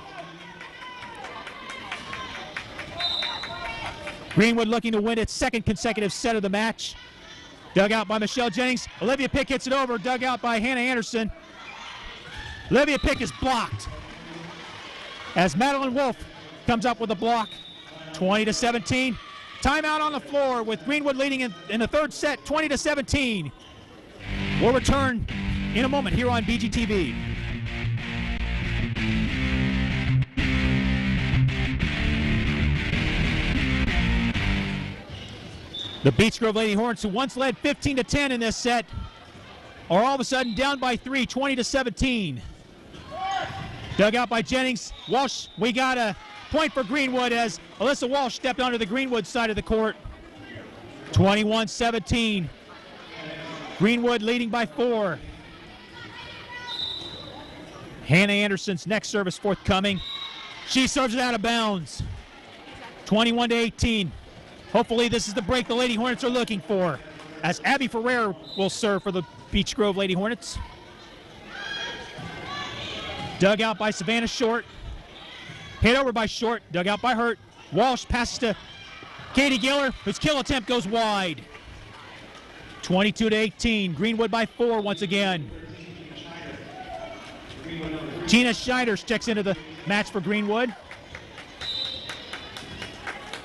Greenwood looking to win its second consecutive set of the match. Dug out by Michelle Jennings. Olivia Pick hits it over, dug out by Hannah Anderson. Olivia Pick is blocked as Madeline Wolf comes up with a block. 20-17. Timeout on the floor with Greenwood leading in the third set, 20-17. We'll return in a moment here on BGTV. The Beech Grove Lady Hornets, who once led 15-10 in this set, are all of a sudden down by 3, 20-17. Dug out by Jennings. Walsh, we got a point for Greenwood as Alyssa Walsh stepped onto the Greenwood side of the court. 21-17. Greenwood leading by 4. Hannah Anderson's next service forthcoming. She serves it out of bounds. 21-18. Hopefully this is the break the Lady Hornets are looking for, as Abby Ferrer will serve for the Beech Grove Lady Hornets. Dug out by Savannah Short. Hit over by Short, dug out by Hurt. Walsh passes to Katie Giller, whose kill attempt goes wide. 22-18, Greenwood by 4 once again. Tina Schneiders checks into the match for Greenwood.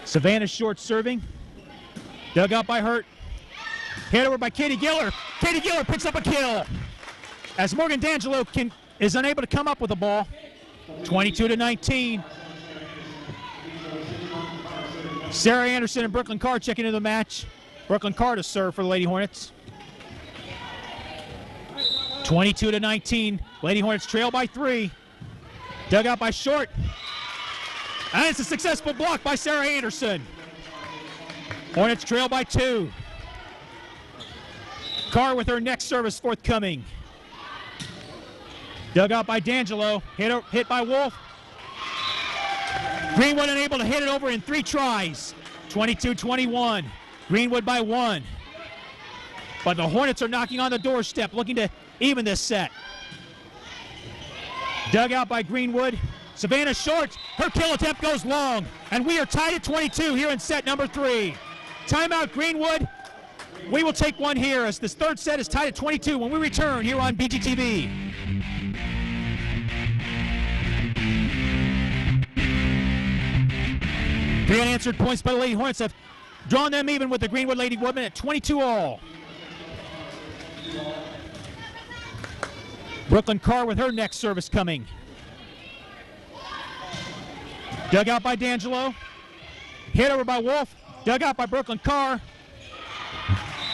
Savannah Short serving. Dug out by Hurt. Hit over by Katie Giller. Katie Giller picks up a kill as Morgan D'Angelo is unable to come up with the ball. 22-19. Sarah Anderson and Brooklyn Carr checking into the match. Brooklyn Carr to serve for the Lady Hornets. 22-19. Lady Hornets trail by 3. Dug out by Short. And it's a successful block by Sarah Anderson. Hornets trail by 2. Carr with her next service forthcoming. Dug out by D'Angelo. Hit by Wolf. Greenwood unable to hit it over in 3 tries. 22-21. Greenwood by 1. But the Hornets are knocking on the doorstep, looking to even this set. Dug out by Greenwood. Savannah Short, her kill attempt goes long, and we are tied at 22 here in set number 3. Timeout Greenwood. We will take one here as this third set is tied at 22 when we return here on BGTV. Three unanswered points by the Lady Hornets have drawn them even with the Greenwood Lady Woodmen at 22 all. Brooklyn Carr with her next service coming. Dug out by D'Angelo. Hit over by Wolf. Dug out by Brooklyn Carr.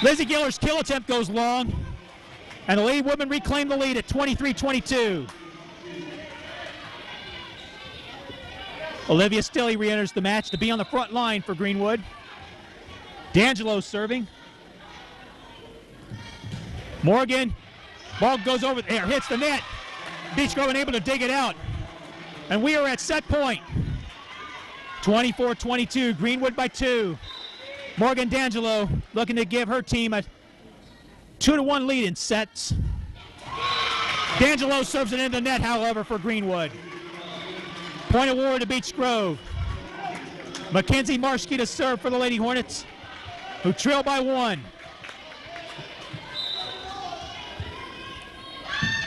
Lizzie Giller's kill attempt goes long. And the Lady Woodmen reclaim the lead at 23-22. Olivia Stilley re-enters the match to be on the front line for Greenwood. D'Angelo serving. Morgan. Ball goes over there, hits the net. Beech Grove unable to dig it out. And we are at set point. 24-22, Greenwood by 2. Morgan D'Angelo looking to give her team a 2-1 lead in sets. D'Angelo serves it into the net, however, for Greenwood. Point award to Beech Grove. Mackenzie Marshke to serve for the Lady Hornets, who trail by 1.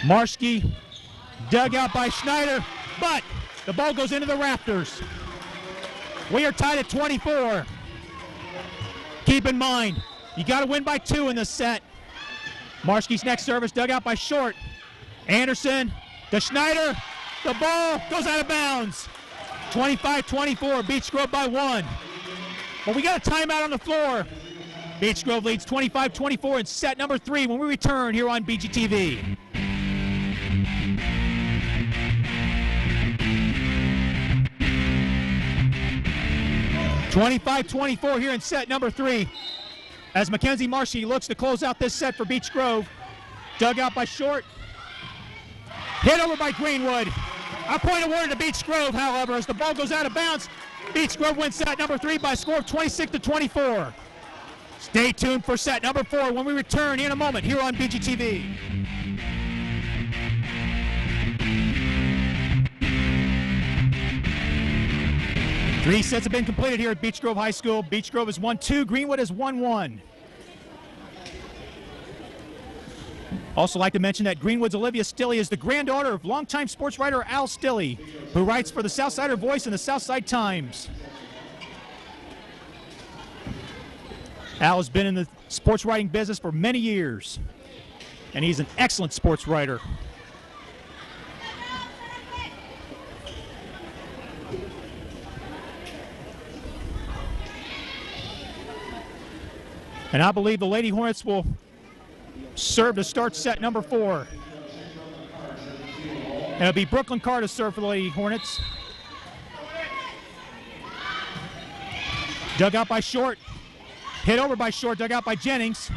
Marshke dug out by Schneider, but the ball goes into the rafters. We are tied at 24. Keep in mind, you got to win by 2 in this set. Marschke's next service dug out by Short. Anderson to Schneider. The ball goes out of bounds. 25-24, Beech Grove by 1. But we got a timeout on the floor. Beech Grove leads 25-24 in set number 3 when we return here on BGTV. (25-24) here in set number 3 as Mackenzie Marschke looks to close out this set for Beech Grove. Dug out by Short. Hit over by Greenwood. A point awarded to Beech Grove, however, as the ball goes out of bounds. Beech Grove wins set number 3 by a score of 26-24. Stay tuned for set number 4 when we return in a moment here on BGTV. Three sets have been completed here at Beech Grove High School. Beech Grove has won 2, Greenwood has won 1. Also like to mention that Greenwood's Olivia Stilley is the granddaughter of longtime sports writer Al Stilley, who writes for the Southsider Voice and the Southside Times. Al has been in the sports writing business for many years, and he's an excellent sports writer. And I believe the Lady Hornets will serve to start set number 4. And it'll be Brooklyn Carr to serve for the Lady Hornets. Dug out by Short. Hit over by Short, dug out by Jennings.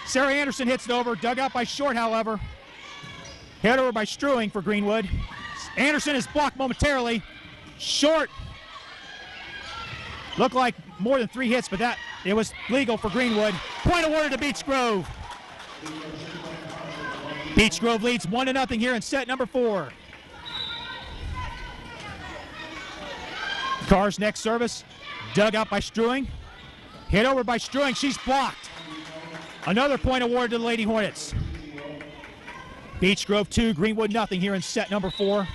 Sarah Anderson hits it over, dug out by Short, however. Hit over by Struing for Greenwood. Anderson is blocked momentarily. Short. Looked like more than 3 hits, but it was legal for Greenwood. Point awarded to Beech Grove. Beech Grove leads 1-0 here in set number 4. Carr's next service, dug out by Struing. Hit over by Struing, she's blocked. Another point awarded to the Lady Hornets. Beech Grove 2, Greenwood 0 here in set number 4.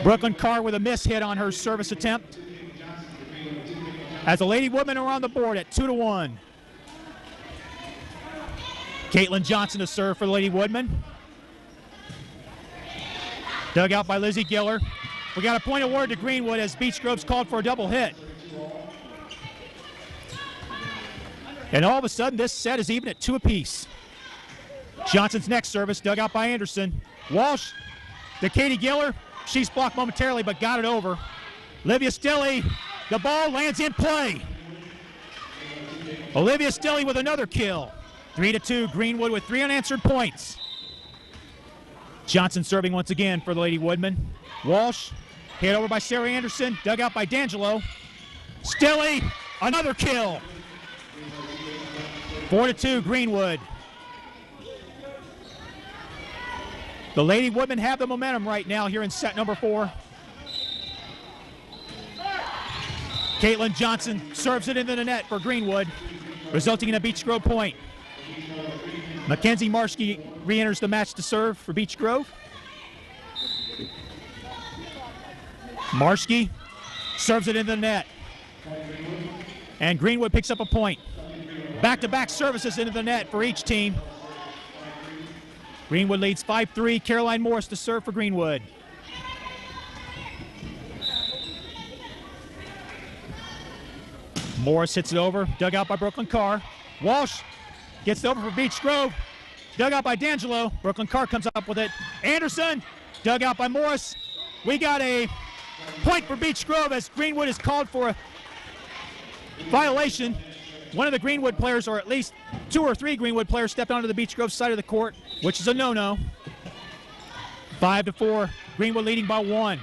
Brooklyn Carr with a miss hit on her service attempt. As the Lady Women are on the board at 2-1. Caitlin Johnson to serve for the Lady Woodmen. Dug out by Lizzie Giller. We got a point award to Greenwood as Beech Grove's called for a double hit. And all of a sudden, this set is even at 2 apiece. Johnson's next service, dug out by Anderson. Walsh to Katie Giller. She's blocked momentarily, but got it over. Olivia Stilley, the ball lands in play. Olivia Stilley with another kill. 3-2, Greenwood with 3 unanswered points. Johnson serving once again for the Lady Woodmen. Walsh, hit over by Sarah Anderson, dug out by D'Angelo. Stilley, another kill. 4-2, Greenwood. The Lady Woodmen have the momentum right now here in set number 4. Caitlin Johnson serves it into the net for Greenwood, resulting in a Beech Grove point. Mackenzie Marschke re-enters the match to serve for Beech Grove. Marschke serves it into the net. And Greenwood picks up a point. Back-to-back services into the net for each team. Greenwood leads 5-3. Caroline Morris to serve for Greenwood. Morris hits it over, dug out by Brooklyn Carr. Walsh gets it over for Beech Grove, dug out by D'Angelo. Brooklyn Carr comes up with it. Anderson, dug out by Morris. We got a point for Beech Grove as Greenwood is called for a violation. One of the Greenwood players, or at least 2 or 3 Greenwood players, stepped onto the Beech Grove side of the court, which is a no-no. 5-4, Greenwood leading by 1.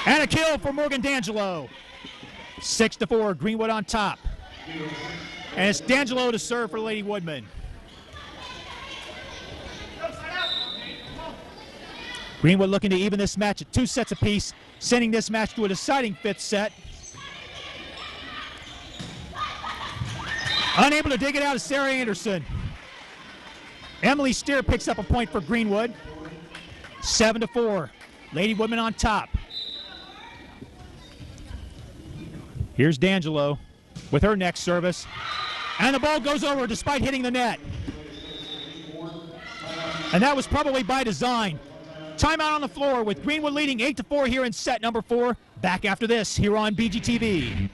And a kill for Morgan D'Angelo. 6-4, Greenwood on top. And it's D'Angelo to serve for Lady Woodmen. Greenwood looking to even this match at 2 sets apiece, sending this match to a deciding 5th set. Unable to dig it out is Sarah Anderson. Emily Steer picks up a point for Greenwood. 7-4, Lady Woodmen on top. Here's D'Angelo with her next service. And the ball goes over despite hitting the net. And that was probably by design. Timeout on the floor with Greenwood leading 8-4 here in set number 4. Back after this here on BGTV.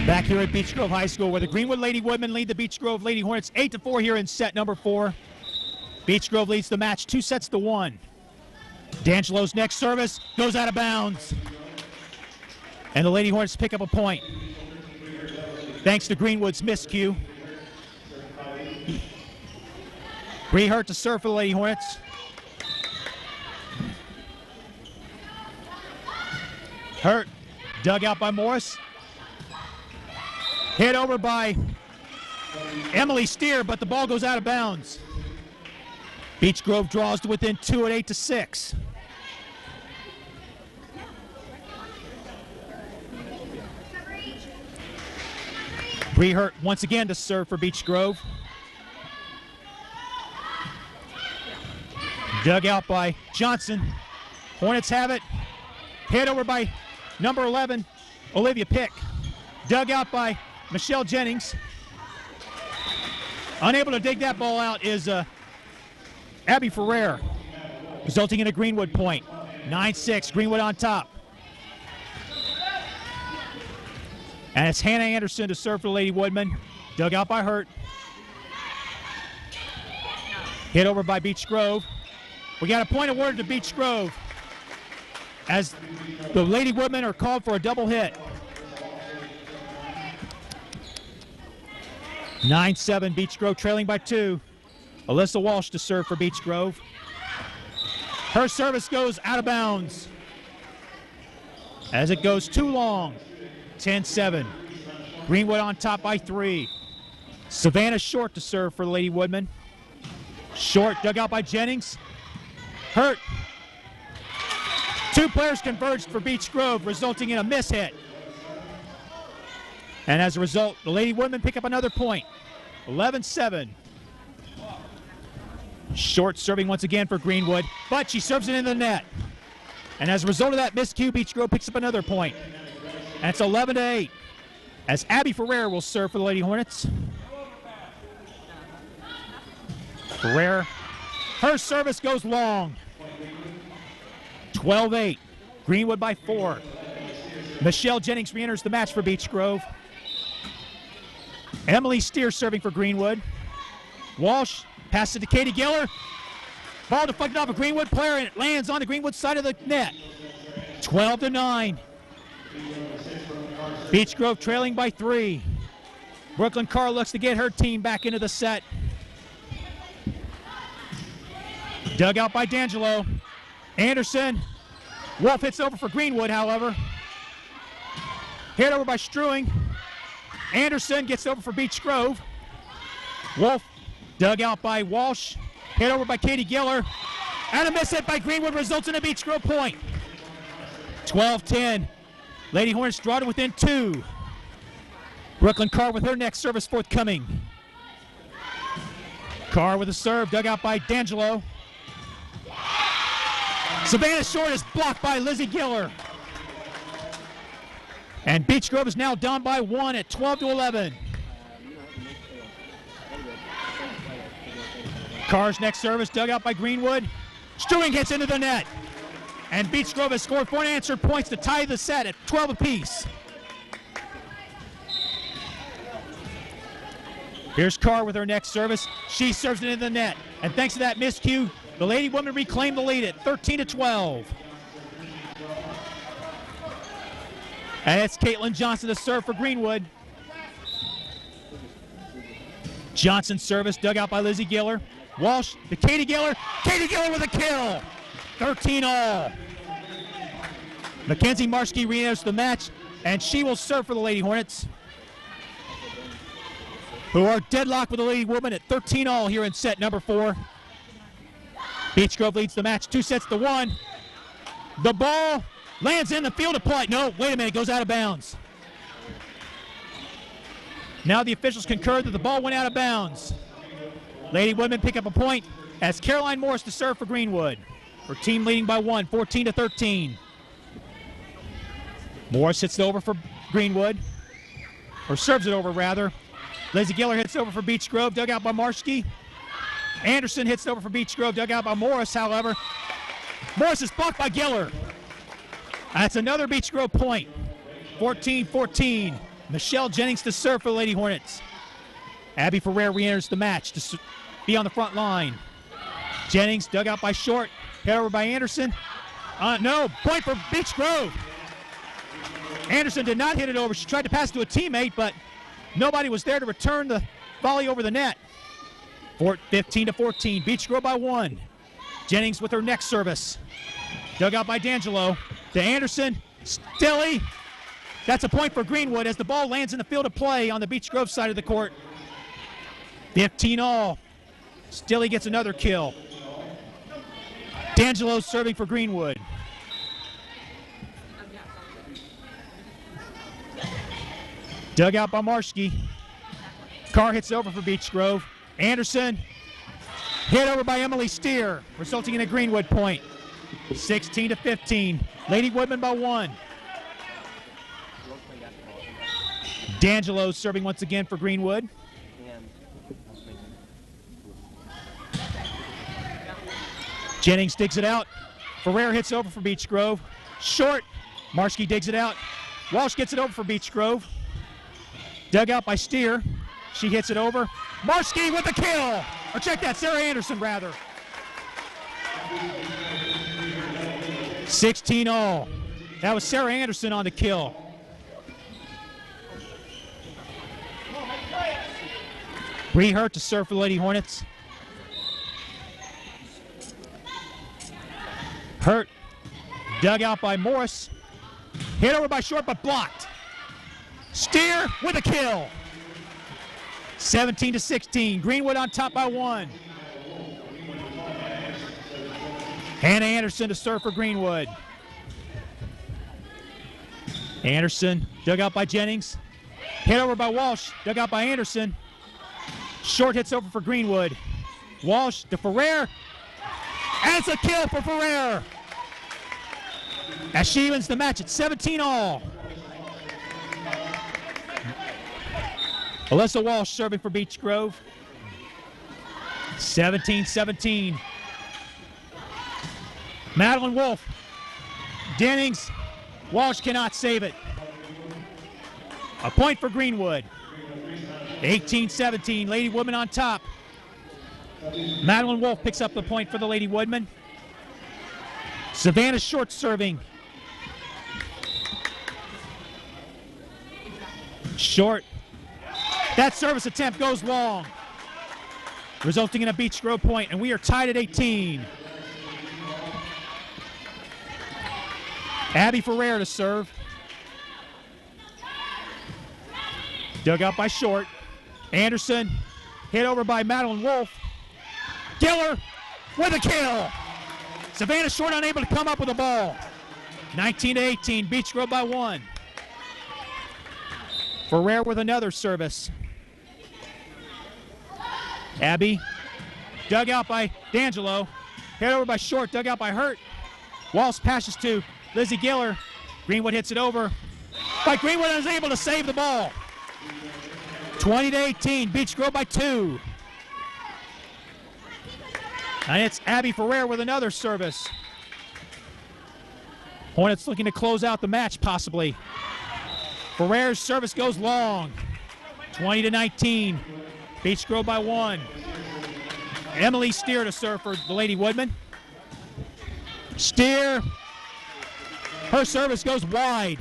Back here at Beech Grove High School where the Greenwood Lady Women lead the Beech Grove Lady Hornets 8-4 here in set number 4. Beech Grove leads the match 2-1. D'Angelo's next service goes out of bounds. And the Lady Hornets pick up a point. Thanks to Greenwood's miscue. Bree Hurt to serve for the Lady Hornets. Hurt, dug out by Morris. Hit over by Emily Steer, but the ball goes out of bounds. Beech Grove draws to within 2 at 8-6. Bree Hurt once again to serve for Beech Grove. Dug out by Johnson. Hornets have it. Hit over by number 11, Olivia Pick. Dug out by Michelle Jennings. Unable to dig that ball out is Abby Ferrer, resulting in a Greenwood point. 9-6, Greenwood on top. And it's Hannah Anderson to serve for the Lady Woodmen. Dug out by Hurt. Hit over by Beech Grove. We got a point awarded to Beech Grove as the Lady Woodmen are called for a double hit. 9-7, Beech Grove trailing by 2. Alyssa Walsh to serve for Beech Grove. Her service goes out of bounds as it goes too long. 10-7. Greenwood on top by 3. Savannah Short to serve for the Lady Woodmen. Short dug out by Jennings. Hurt. 2 players converged for Beech Grove, resulting in a miss hit. And as a result, the Lady Woodmen pick up another point. 11-7. Short serving once again for Greenwood, but she serves it in the net. And as a result of that miscue, Beech Grove picks up another point. And it's 11-8 as Abby Ferrer will serve for the Lady Hornets. Ferrer, her service goes long. 12-8, Greenwood by 4. Michelle Jennings re-enters the match for Beech Grove. Emily Steer serving for Greenwood. Walsh passes it to Katie Giller. Ball deflected off a Greenwood player and it lands on the Greenwood side of the net. 12-9. Beech Grove trailing by 3. Brooklyn Carr looks to get her team back into the set. Dug out by D'Angelo. Anderson. Wolf hits over for Greenwood, however. Hit over by Struing. Anderson gets over for Beech Grove. Wolf dug out by Walsh. Hit over by Katie Giller. And a miss hit by Greenwood results in a Beech Grove point. 12-10. Lady Hornets draw to within 2. Brooklyn Carr with her next service forthcoming. Carr with a serve, dug out by D'Angelo. Savannah Short is blocked by Lizzie Giller. And Beech Grove is now down by 1 at 12-11. Carr's next service dug out by Greenwood. Struing hits into the net. And Beech Grove has scored 4 unanswered points to tie the set at 12 apiece. Here's Carr with her next service. She serves it into the net. And thanks to that miscue, the Lady Women reclaim the lead at 13-12. And it's Caitlin Johnson to serve for Greenwood. Johnson's service dug out by Lizzie Giller. Walsh to Katie Giller. Katie Giller with a kill. 13-all. Mackenzie Marski re-enters the match, and she will serve for the Lady Hornets, who are deadlocked with the Lady Women at 13-all here in set number 4. Beech Grove leads the match 2-1. The ball lands in the field of play. No, wait a minute, it goes out of bounds. Now the officials concur that the ball went out of bounds. Lady Women pick up a point as Caroline Morris to serve for Greenwood. Her team leading by 1, 14-13. Morris hits it over for Greenwood, or serves it over rather. Lizzie Giller hits over for Beech Grove, dug out by Marski. Anderson hits it over for Beech Grove, dug out by Morris, however. Morris is blocked by Giller. That's another Beech Grove point. 14-14. Michelle Jennings to serve for the Lady Hornets. Abby Ferrer re-enters the match to be on the front line. Jennings dug out by Short, hit over by Anderson. No, point for Beech Grove. Anderson did not hit it over. She tried to pass to a teammate, but nobody was there to return the volley over the net. 15-14. Beech Grove by 1. Jennings with her next service. Dug out by D'Angelo. To Anderson. Stilly. That's a point for Greenwood as the ball lands in the field of play on the Beech Grove side of the court. 15-all. Stilly gets another kill. D'Angelo serving for Greenwood. Dug out by Marski. Carr hits over for Beech Grove. Anderson hit over by Emily Steer, resulting in a Greenwood point. 16-15. Lady Woodman by 1. D'Angelo serving once again for Greenwood. Jennings digs it out. Ferrer hits over for Beech Grove. Short. Marski digs it out. Walsh gets it over for Beech Grove. Dug out by Steer. She hits it over. Marski with the kill. Or check that, Sarah Anderson rather. 16-all. That was Sarah Anderson on the kill. Bree Hurt to serve for the Lady Hornets. Hurt dug out by Morris. Hit over by Short but blocked. Steer with a kill. 17-16. Greenwood on top by 1. Hannah Anderson to serve for Greenwood. Anderson dug out by Jennings. Hit over by Walsh. Dug out by Anderson. Short hits over for Greenwood. Walsh to Ferrer. And it's a kill for Ferrer. As she evens the match at 17-all. Alyssa Walsh serving for Beech Grove. 17-17. Madeline Wolf. Dennings. Walsh cannot save it. A point for Greenwood. 18-17. Lady Woodman on top. Madeline Wolf picks up the point for the Lady Woodman. Savannah Short serving. Short. That service attempt goes long, resulting in a Beech Grove point, and we are tied at 18. Abby Ferrer to serve. Dug out by Short. Anderson hit over by Madeline Wolf. Giller with a kill. Savannah Short unable to come up with the ball. 19-18, Beech Grove by 1. Ferrer with another service. Abby, dug out by D'Angelo. Hit over by Short, dug out by Hurt. Walsh passes to Lizzie Giller. Greenwood hits it over. But Greenwood is able to save the ball. 20-18, Beech Grove by 2. And it's Abby Ferrer with another service. Hornets looking to close out the match possibly. Ferrer's service goes long. 20-19. Beech Grove by 1. Emily Steer to serve for the Lady Woodman. Steer. Her service goes wide.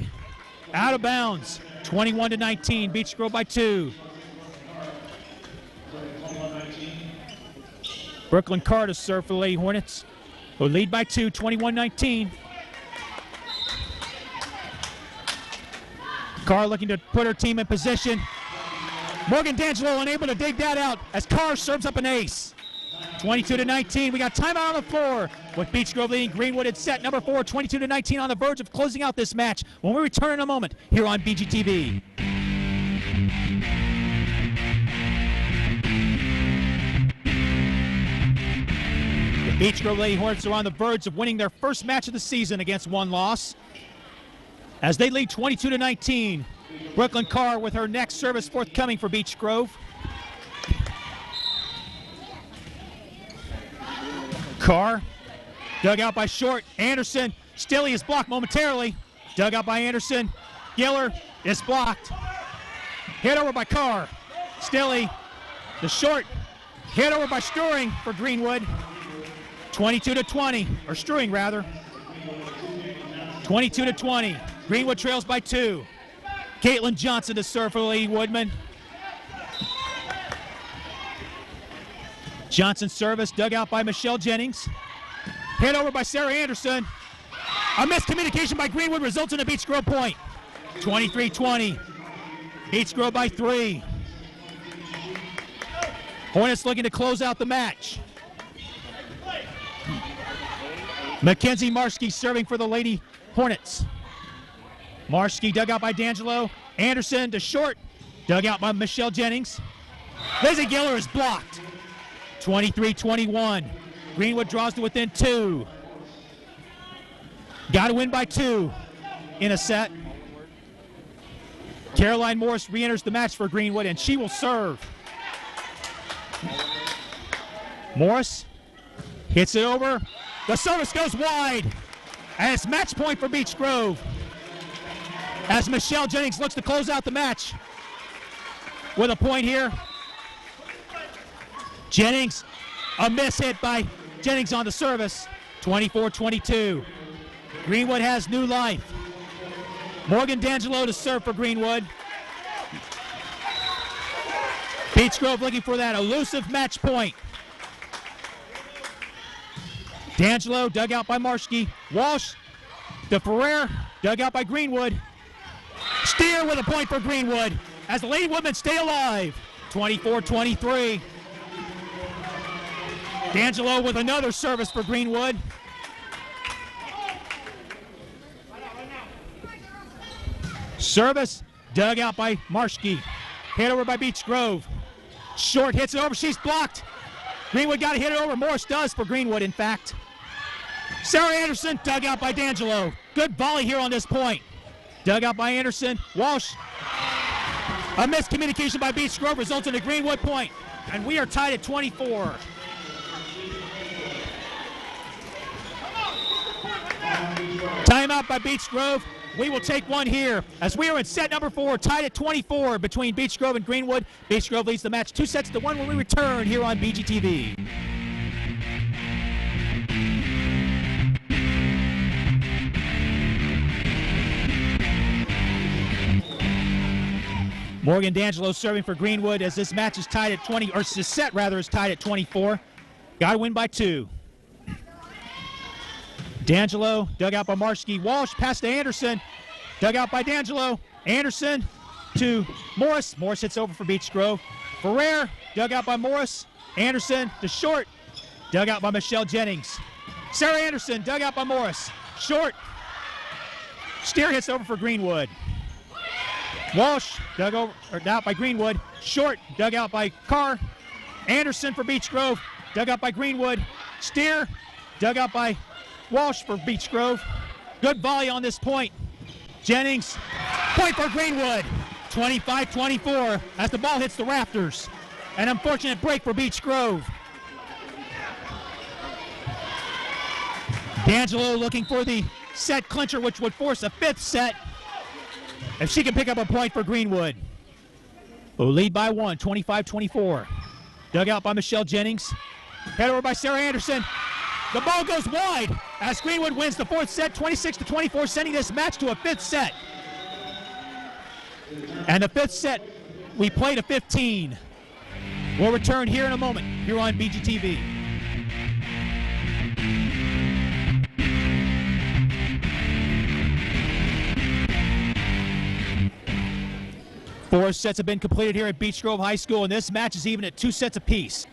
Out of bounds. 21-19. Beech Grove by 2. Brooklyn Carr to serve for the Lady Hornets, who lead by 2, 21-19. Carr looking to put her team in position. Morgan D'Angelo unable to dig that out as Carr serves up an ace. 22-19. We got timeout on the floor with Beech Grove leading Greenwood at set number 4, 22-19 on the verge of closing out this match. When we return in a moment here on BGTV. Beech Grove Lady Hornets are on the verge of winning their first match of the season against one loss, as they lead 22-19. Brooklyn Carr with her next service forthcoming for Beech Grove. Carr, dug out by Short. Anderson, Stilley is blocked momentarily. Dug out by Anderson. Giller is blocked. Hit over by Carr. Stilley, the short, hit over by Struing for Greenwood. 22-20, or Struing rather. 22-20. Greenwood trails by 2. Caitlin Johnson to serve for the Lady Woodmen. Johnson's service dug out by Michelle Jennings. Hit over by Sarah Anderson. A miscommunication by Greenwood results in a Beech Grove point. 23-20. Beech Grove by 3. Hornets looking to close out the match. Mackenzie Marski serving for the Lady Hornets. Marski dug out by D'Angelo. Anderson to Short. Dug out by Michelle Jennings. Lizzie Giller is blocked. 23-21. Greenwood draws to within 2. Got to win by 2 in a set. Caroline Morris re-enters the match for Greenwood, and she will serve. Morris hits it over. The service goes wide, and it's match point for Beech Grove, as Michelle Jennings looks to close out the match with a point here. Jennings, a miss hit by Jennings on the service. 24-22. Greenwood has new life. Morgan D'Angelo to serve for Greenwood. Beech Grove looking for that elusive match point. D'Angelo dug out by Marski. Walsh to Ferrer, dug out by Greenwood. Steer with a point for Greenwood as the Lady Women stay alive. 24-23. D'Angelo with another service for Greenwood. Service dug out by Marski. Hit over by Beech Grove. Short hits it over. She's blocked. Greenwood got to hit it over. Morris does for Greenwood, in fact. Sarah Anderson dug out by D'Angelo. Good volley here on this point. Dug out by Anderson. Walsh. A miscommunication by Beech Grove results in a Greenwood point. And we are tied at 24. Timeout by Beech Grove. We will take one here as we are in set number 4, tied at 24 between Beech Grove and Greenwood. Beech Grove leads the match 2-1 when we return here on BGTV. Morgan D'Angelo serving for Greenwood as this match is tied at 20, or this set rather is tied at 24. Got to win by 2. D'Angelo dug out by Marski. Walsh pass to Anderson. Dug out by D'Angelo. Anderson to Morris. Morris hits over for Beech Grove. Ferrer dug out by Morris. Anderson to Short. Dug out by Michelle Jennings. Sarah Anderson dug out by Morris. Short. Steer hits over for Greenwood. Walsh dug out by Greenwood. Short dug out by Carr. Anderson for Beech Grove. Dug out by Greenwood. Steer dug out by Walsh for Beech Grove. Good volley on this point. Jennings, point for Greenwood. 25-24 as the ball hits the rafters. An unfortunate break for Beech Grove. D'Angelo looking for the set clincher, which would force a 5th set if she can pick up a point for Greenwood, who lead by 1, 25-24. Dug out by Michelle Jennings. Head over by Sarah Anderson. The ball goes wide as Greenwood wins the 4th set, 26-24, sending this match to a 5th set. And the 5th set, we play to 15. We'll return here in a moment, here on BGTV. Four sets have been completed here at Beech Grove High School, and this match is even at 2 sets apiece,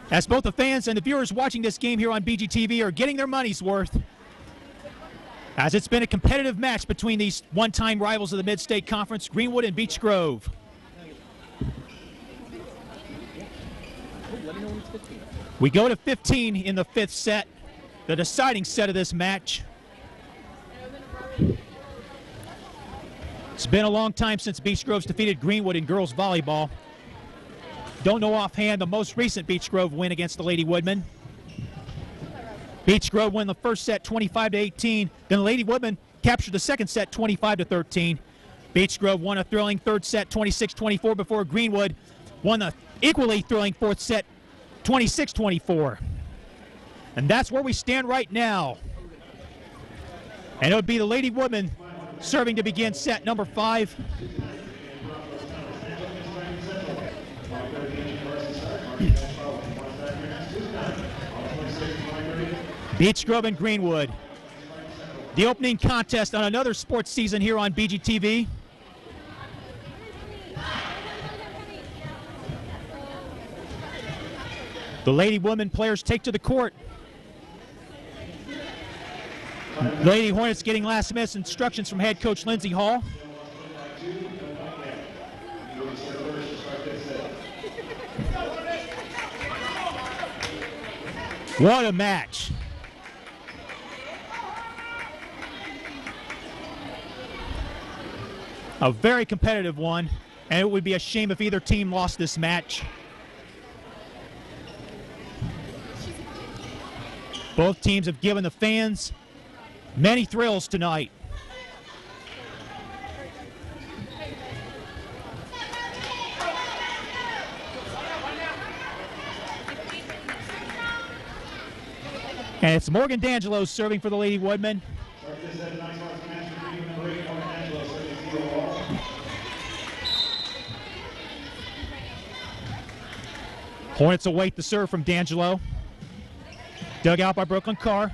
as both the fans and the viewers watching this game here on BGTV are getting their money's worth, as it's been a competitive match between these one-time rivals of the Mid-State Conference, Greenwood and Beech Grove. We go to 15 in the fifth set, the deciding set of this match. It's been a long time since Beech Grove's defeated Greenwood in girls volleyball. Don't know offhand the most recent Beech Grove win against the Lady Woodmen. Beech Grove won the first set 25-18. Then the Lady Woodmen captured the second set 25-13. Beech Grove won a thrilling third set 26-24 before Greenwood won the equally thrilling fourth set 26-24. And that's where we stand right now. And it would be the Lady Woodmen serving to begin set number 5. Beech Grove and Greenwood. The opening contest on another sports season here on BGTV. The Lady Women players take to the court. Lady Hornets getting last minute instructions from head coach Lindsey Hall. What a match. A very competitive one, and it would be a shame if either team lost this match. Both teams have given the fans many thrills tonight. And it's Morgan D'Angelo serving for the Lady Woodmen. Hornets await the serve from D'Angelo. Dug out by Brooklyn Carr.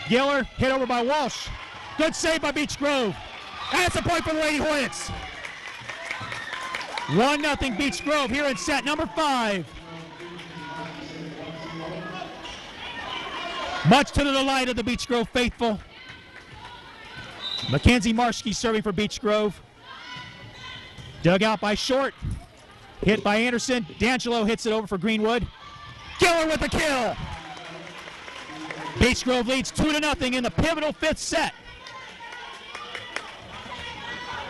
Giller hit over by Walsh. Good save by Beech Grove. And it's a point for the Lady Hornets. 1-0 Beech Grove here in set number 5. Much to the delight of the Beech Grove faithful. Mackenzie Marshke serving for Beech Grove. Dug out by Short. Hit by Anderson. D'Angelo hits it over for Greenwood. Giller with the kill. Beech Grove leads 2-0 in the pivotal fifth set.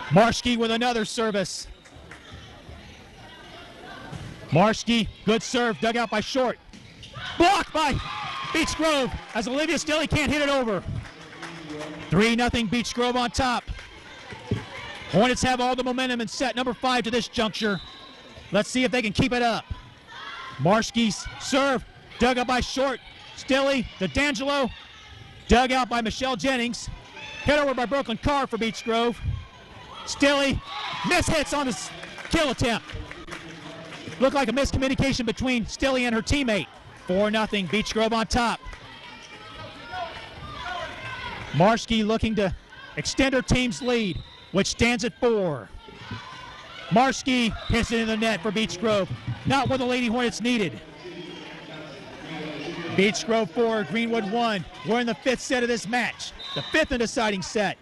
Marshke with another service. Marshke, good serve, dug out by Short. Blocked by Beech Grove as Olivia Stilley can't hit it over. 3-0 Beech Grove on top. Hornets have all the momentum in set number 5 to this juncture. Let's see if they can keep it up. Marshke's serve, dug out by Short. Stilley to D'Angelo, dug out by Michelle Jennings. Hit over by Brooklyn Carr for Beech Grove. Stilley mishits on the kill attempt. Looked like a miscommunication between Stilley and her teammate. 4-0 Beech Grove on top. Marshke looking to extend her team's lead, which stands at 4. Marshke hits it in the net for Beech Grove. Not what the Lady Hornets needed. Beech Grove 4, Greenwood 1. We're in the 5th set of this match. The 5th and deciding set.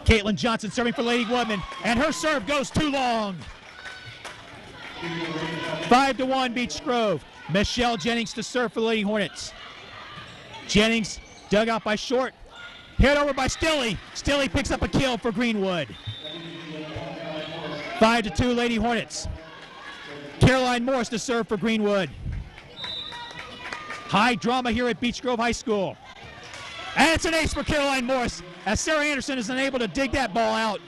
Caitlin Johnson serving for Lady Woodmen, and her serve goes too long. 5-1 Beech Grove. Michelle Jennings to serve for the Lady Hornets. Jennings dug out by Short. Hit over by Stilley. Stilley picks up a kill for Greenwood. 5-2 Lady Hornets. Caroline Morris to serve for Greenwood. High drama here at Beech Grove High School. And it's an ace for Caroline Morris as Sarah Anderson is unable to dig that ball out.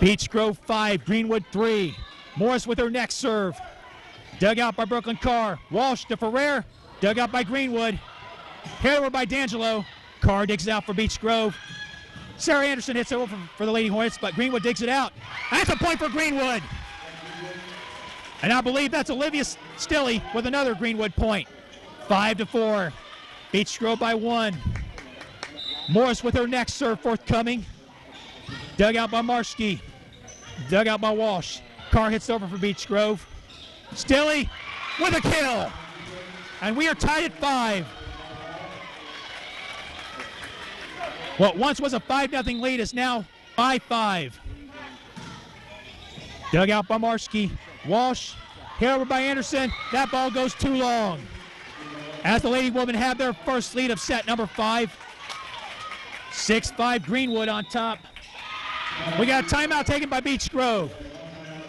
Beech Grove 5, Greenwood 3. Morris with her next serve. Dug out by Brooklyn Carr. Walsh to Ferrer. Dug out by Greenwood. Hit over by D'Angelo. Carr digs it out for Beech Grove. Sarah Anderson hits it over for the Lady Hornets, but Greenwood digs it out. That's a point for Greenwood. And I believe that's Olivia Stilley with another Greenwood point. 5-4. Beech Grove by 1. Morris with her next serve forthcoming. Dug out by Marshke. Dug out by Walsh. Carr hits over for Beech Grove. Stilley with a kill. And we are tied at 5. What once was a 5-0 lead is now 5-5. Dug out by Marshke. Walsh, hit over by Anderson. That ball goes too long. As the Lady Women have their first lead of set number 5. 6-5 Greenwood on top. We got a timeout taken by Beech Grove.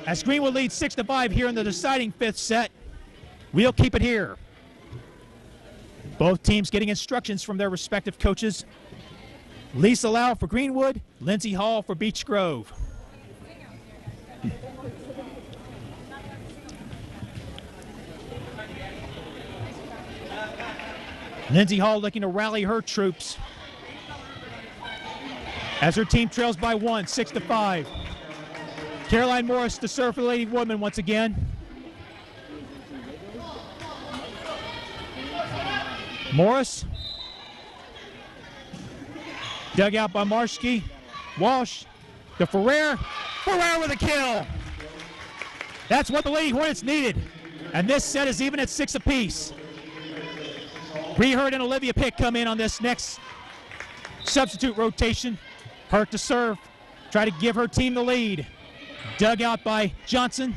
As Greenwood leads 6-5 here in the deciding 5th set. We'll keep it here. Both teams getting instructions from their respective coaches. Lisa Lau for Greenwood, Lindsay Hall for Beech Grove. Lindsay Hall looking to rally her troops as her team trails by 1, 6-5. Caroline Morris to serve for the Lady Women once again. Morris. Dug out by Marshke. Walsh to Ferrer. Ferrer with a kill. That's what the Lady Hornets needed. And this set is even at 6 apiece. Bree Hurt and Olivia Pick come in on this next substitute rotation. Hurt to serve. Try to give her team the lead. Dug out by Johnson.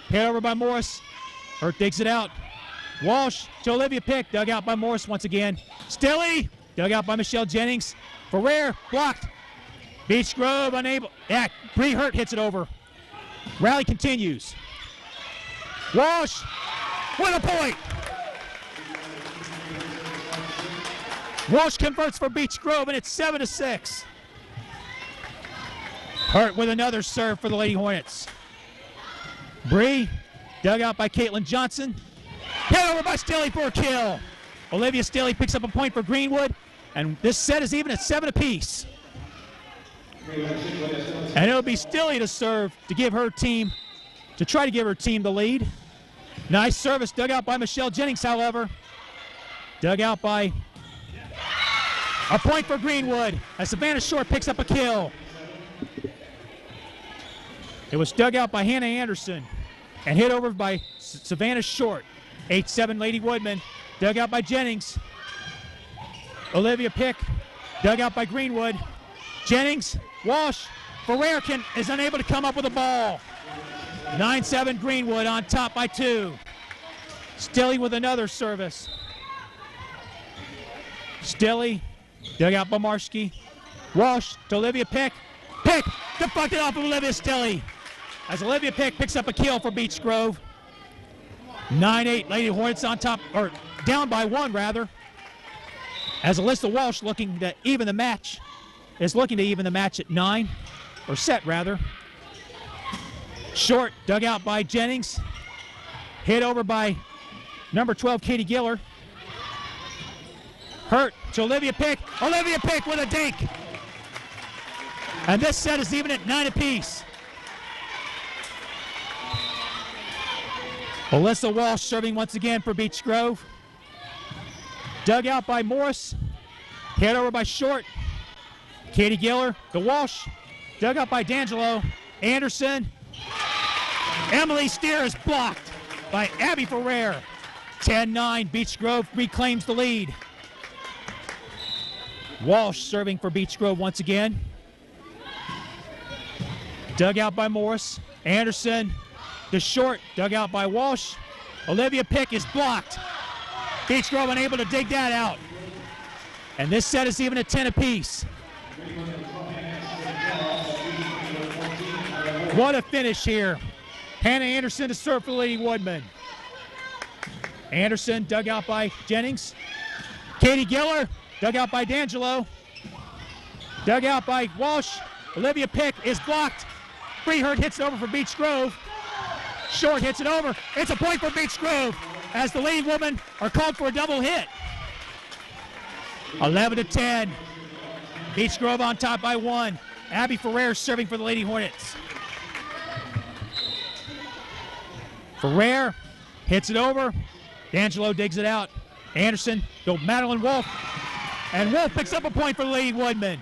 Hit over by Morris. Hurt digs it out. Walsh to Olivia Pick. Dug out by Morris once again. Stilley. Dug out by Michelle Jennings. Ferrer blocked. Beech Grove unable. Yeah, Bree Hurt hits it over. Rally continues. Walsh with a point. Walsh converts for Beech Grove, and it's 7-6. Hurt with another serve for the Lady Hornets. Bree, dug out by Caitlin Johnson. Hit over by Stilley for a kill. Olivia Stilley picks up a point for Greenwood, and this set is even at 7 apiece. And it'll be Stilley to serve to give her team, to try to give her team the lead. Nice service, dug out by Michelle Jennings, however. Dug out by a point for Greenwood as Savannah Short picks up a kill. It was dug out by Hannah Anderson and hit over by Savannah Short. 8-7 Lady Woodman. Dug out by Jennings. Olivia Pick. Dug out by Greenwood. Jennings. Walsh. Ferrer is unable to come up with a ball. 9-7 Greenwood on top by 2. Stilley with another service. Stilley. Dug out by Marshke. Walsh to Olivia Pick. Pick deflected off of Olivia Stilley as Olivia Pick picks up a kill for Beech Grove. 9-8 Lady Hornets on top, or down by 1 rather. As Alyssa Walsh looking to even the match, at 9, or set rather. Short dug out by Jennings. Hit over by number 12 Katie Giller. Hurt to Olivia Pick. Olivia Pick with a dink. And this set is even at 9 apiece. Alyssa Walsh serving once again for Beech Grove. Dug out by Morris. Hit over by Short. Katie Giller to Walsh. Dug out by D'Angelo. Anderson. Emily Steer is blocked by Abby Ferrer. 10-9. Beech Grove reclaims the lead. Walsh serving for Beech Grove once again. Dug out by Morris. Anderson to Short. Dug out by Walsh. Olivia Pick is blocked. Beech Grove unable to dig that out. And this set is even at 10 apiece. What a finish here. Hannah Anderson to serve for Lady Woodman. Anderson dug out by Jennings. Katie Giller dug out by D'Angelo. Dug out by Walsh. Olivia Pick is blocked. Bree Hurt hits it over for Beech Grove. Short hits it over. It's a point for Beech Grove as the Lady Women are called for a double hit. 11-10. Beech Grove on top by 1. Abby Ferrer serving for the Lady Hornets. Ferrer hits it over. D'Angelo digs it out. Anderson go Madeline Wolf. And Wolf picks up a point for the Lady Woodmen.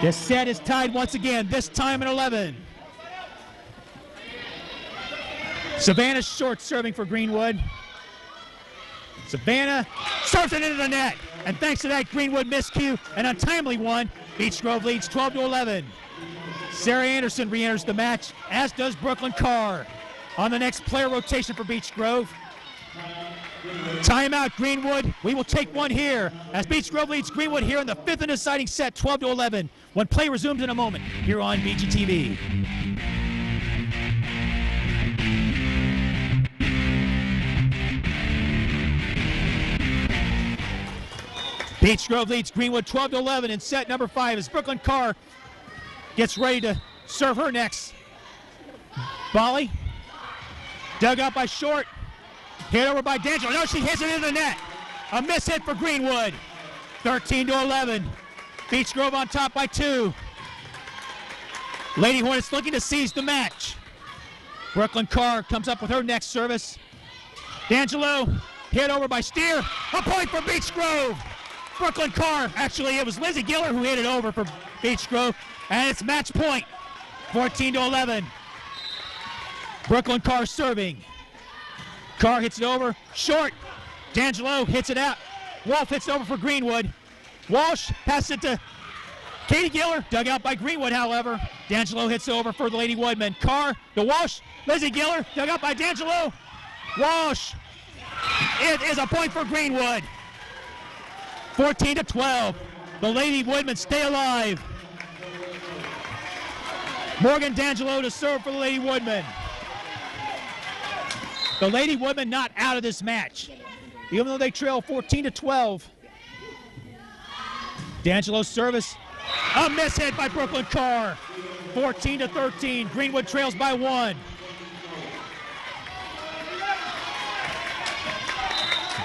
This set is tied once again, this time at 11. Savannah Short serving for Greenwood. Savannah serves it into the net. And thanks to that Greenwood miscue, an untimely one, Beech Grove leads 12-11. Sarah Anderson re-enters the match, as does Brooklyn Carr. On the next player rotation for Beech Grove. Timeout, Greenwood. We will take one here as Beech Grove leads Greenwood here in the 5th and deciding set, 12-11. When play resumes in a moment here on BGTV. Beech Grove leads Greenwood 12-11 in set number 5 as Brooklyn Carr gets ready to serve her next. Volley. Dug out by Short. Hit over by D'Angelo. No, she hits it in the net. A miss hit for Greenwood. 13-11. Beech Grove on top by 2. Lady Hornets looking to seize the match. Brooklyn Carr comes up with her next service. D'Angelo hit over by Steer. A point for Beech Grove. Brooklyn Carr, actually it was Lizzie Giller who hit it over for Beech Grove. And it's match point. 14-11. Brooklyn Carr serving. Carr hits it over. Short. D'Angelo hits it out. Wolf hits it over for Greenwood. Walsh passes it to Katie Giller. Dug out by Greenwood, however. D'Angelo hits it over for the Lady Woodmen. Carr to Walsh. Lizzie Giller. Dug out by D'Angelo. Walsh. It is a point for Greenwood. 14-12. The Lady Woodmen stay alive. Morgan D'Angelo to serve for the Lady Woodmen. The Lady Woodmen not out of this match, even though they trail 14-12. D'Angelo's service, a miss hit by Brooklyn Carr. 14-13. Greenwood trails by 1.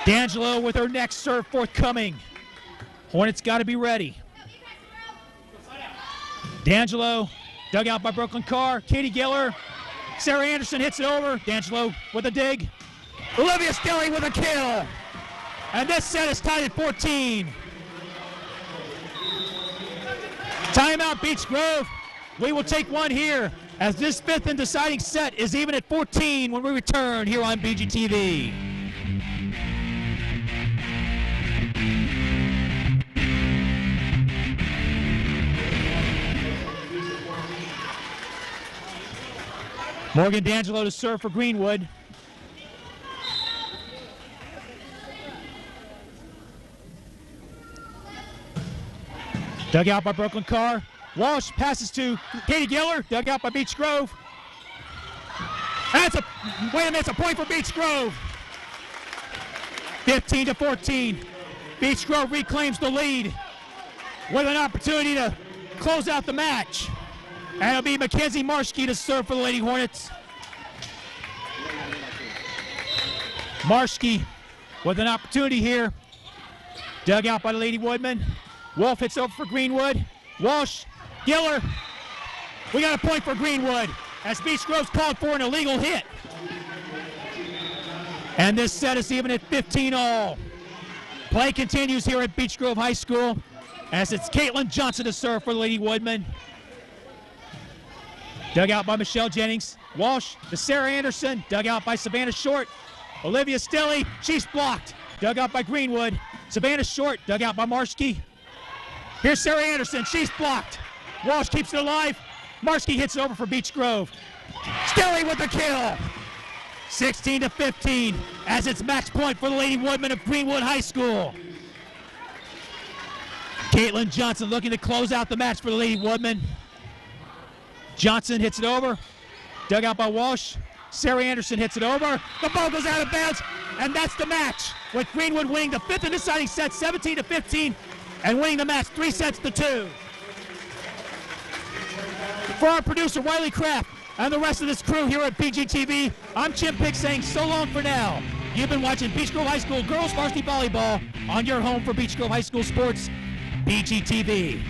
D'Angelo with her next serve forthcoming. Hornets got to be ready. D'Angelo dug out by Brooklyn Carr. Katie Giller. Sarah Anderson hits it over. D'Angelo with a dig. Olivia Stelly with a kill. And this set is tied at 14. Timeout, Beech Grove. We will take one here as this 5th and deciding set is even at 14 when we return here on BGTV. Morgan D'Angelo to serve for Greenwood. Dug out by Brooklyn Carr. Walsh passes to Katie Giller. Dug out by Beech Grove. Wait a minute, it's a point for Beech Grove. 15-14. Beech Grove reclaims the lead with an opportunity to close out the match. And it'll be Mackenzie Marshke to serve for the Lady Hornets. Marshke with an opportunity here. Dug out by the Lady Woodmen. Wolf hits over for Greenwood. Walsh, Giller. We got a point for Greenwood as Beech Grove's called for an illegal hit. And this set is even at 15-all. Play continues here at Beech Grove High School as it's Caitlin Johnson to serve for the Lady Woodmen. Dug out by Michelle Jennings. Walsh to Sarah Anderson. Dug out by Savannah Short. Olivia Stelly, she's blocked. Dug out by Greenwood. Savannah Short, dug out by Marshke. Here's Sarah Anderson, she's blocked. Walsh keeps it alive. Marshke hits it over for Beech Grove. Stelly with the kill. 16-15 as it's match point for the Lady Woodmen of Greenwood High School. Caitlin Johnson looking to close out the match for the Lady Woodmen. Johnson hits it over. Dug out by Walsh. Sarah Anderson hits it over. The ball goes out of bounds, and that's the match, with Greenwood winning the 5th and deciding set 17-15 and winning the match 3-2. For our producer, Wiley Kraft, and the rest of this crew here at BGTV, I'm Chim Pick saying so long for now. You've been watching Beech Grove High School Girls Varsity Volleyball on your home for Beech Grove High School Sports, BGTV.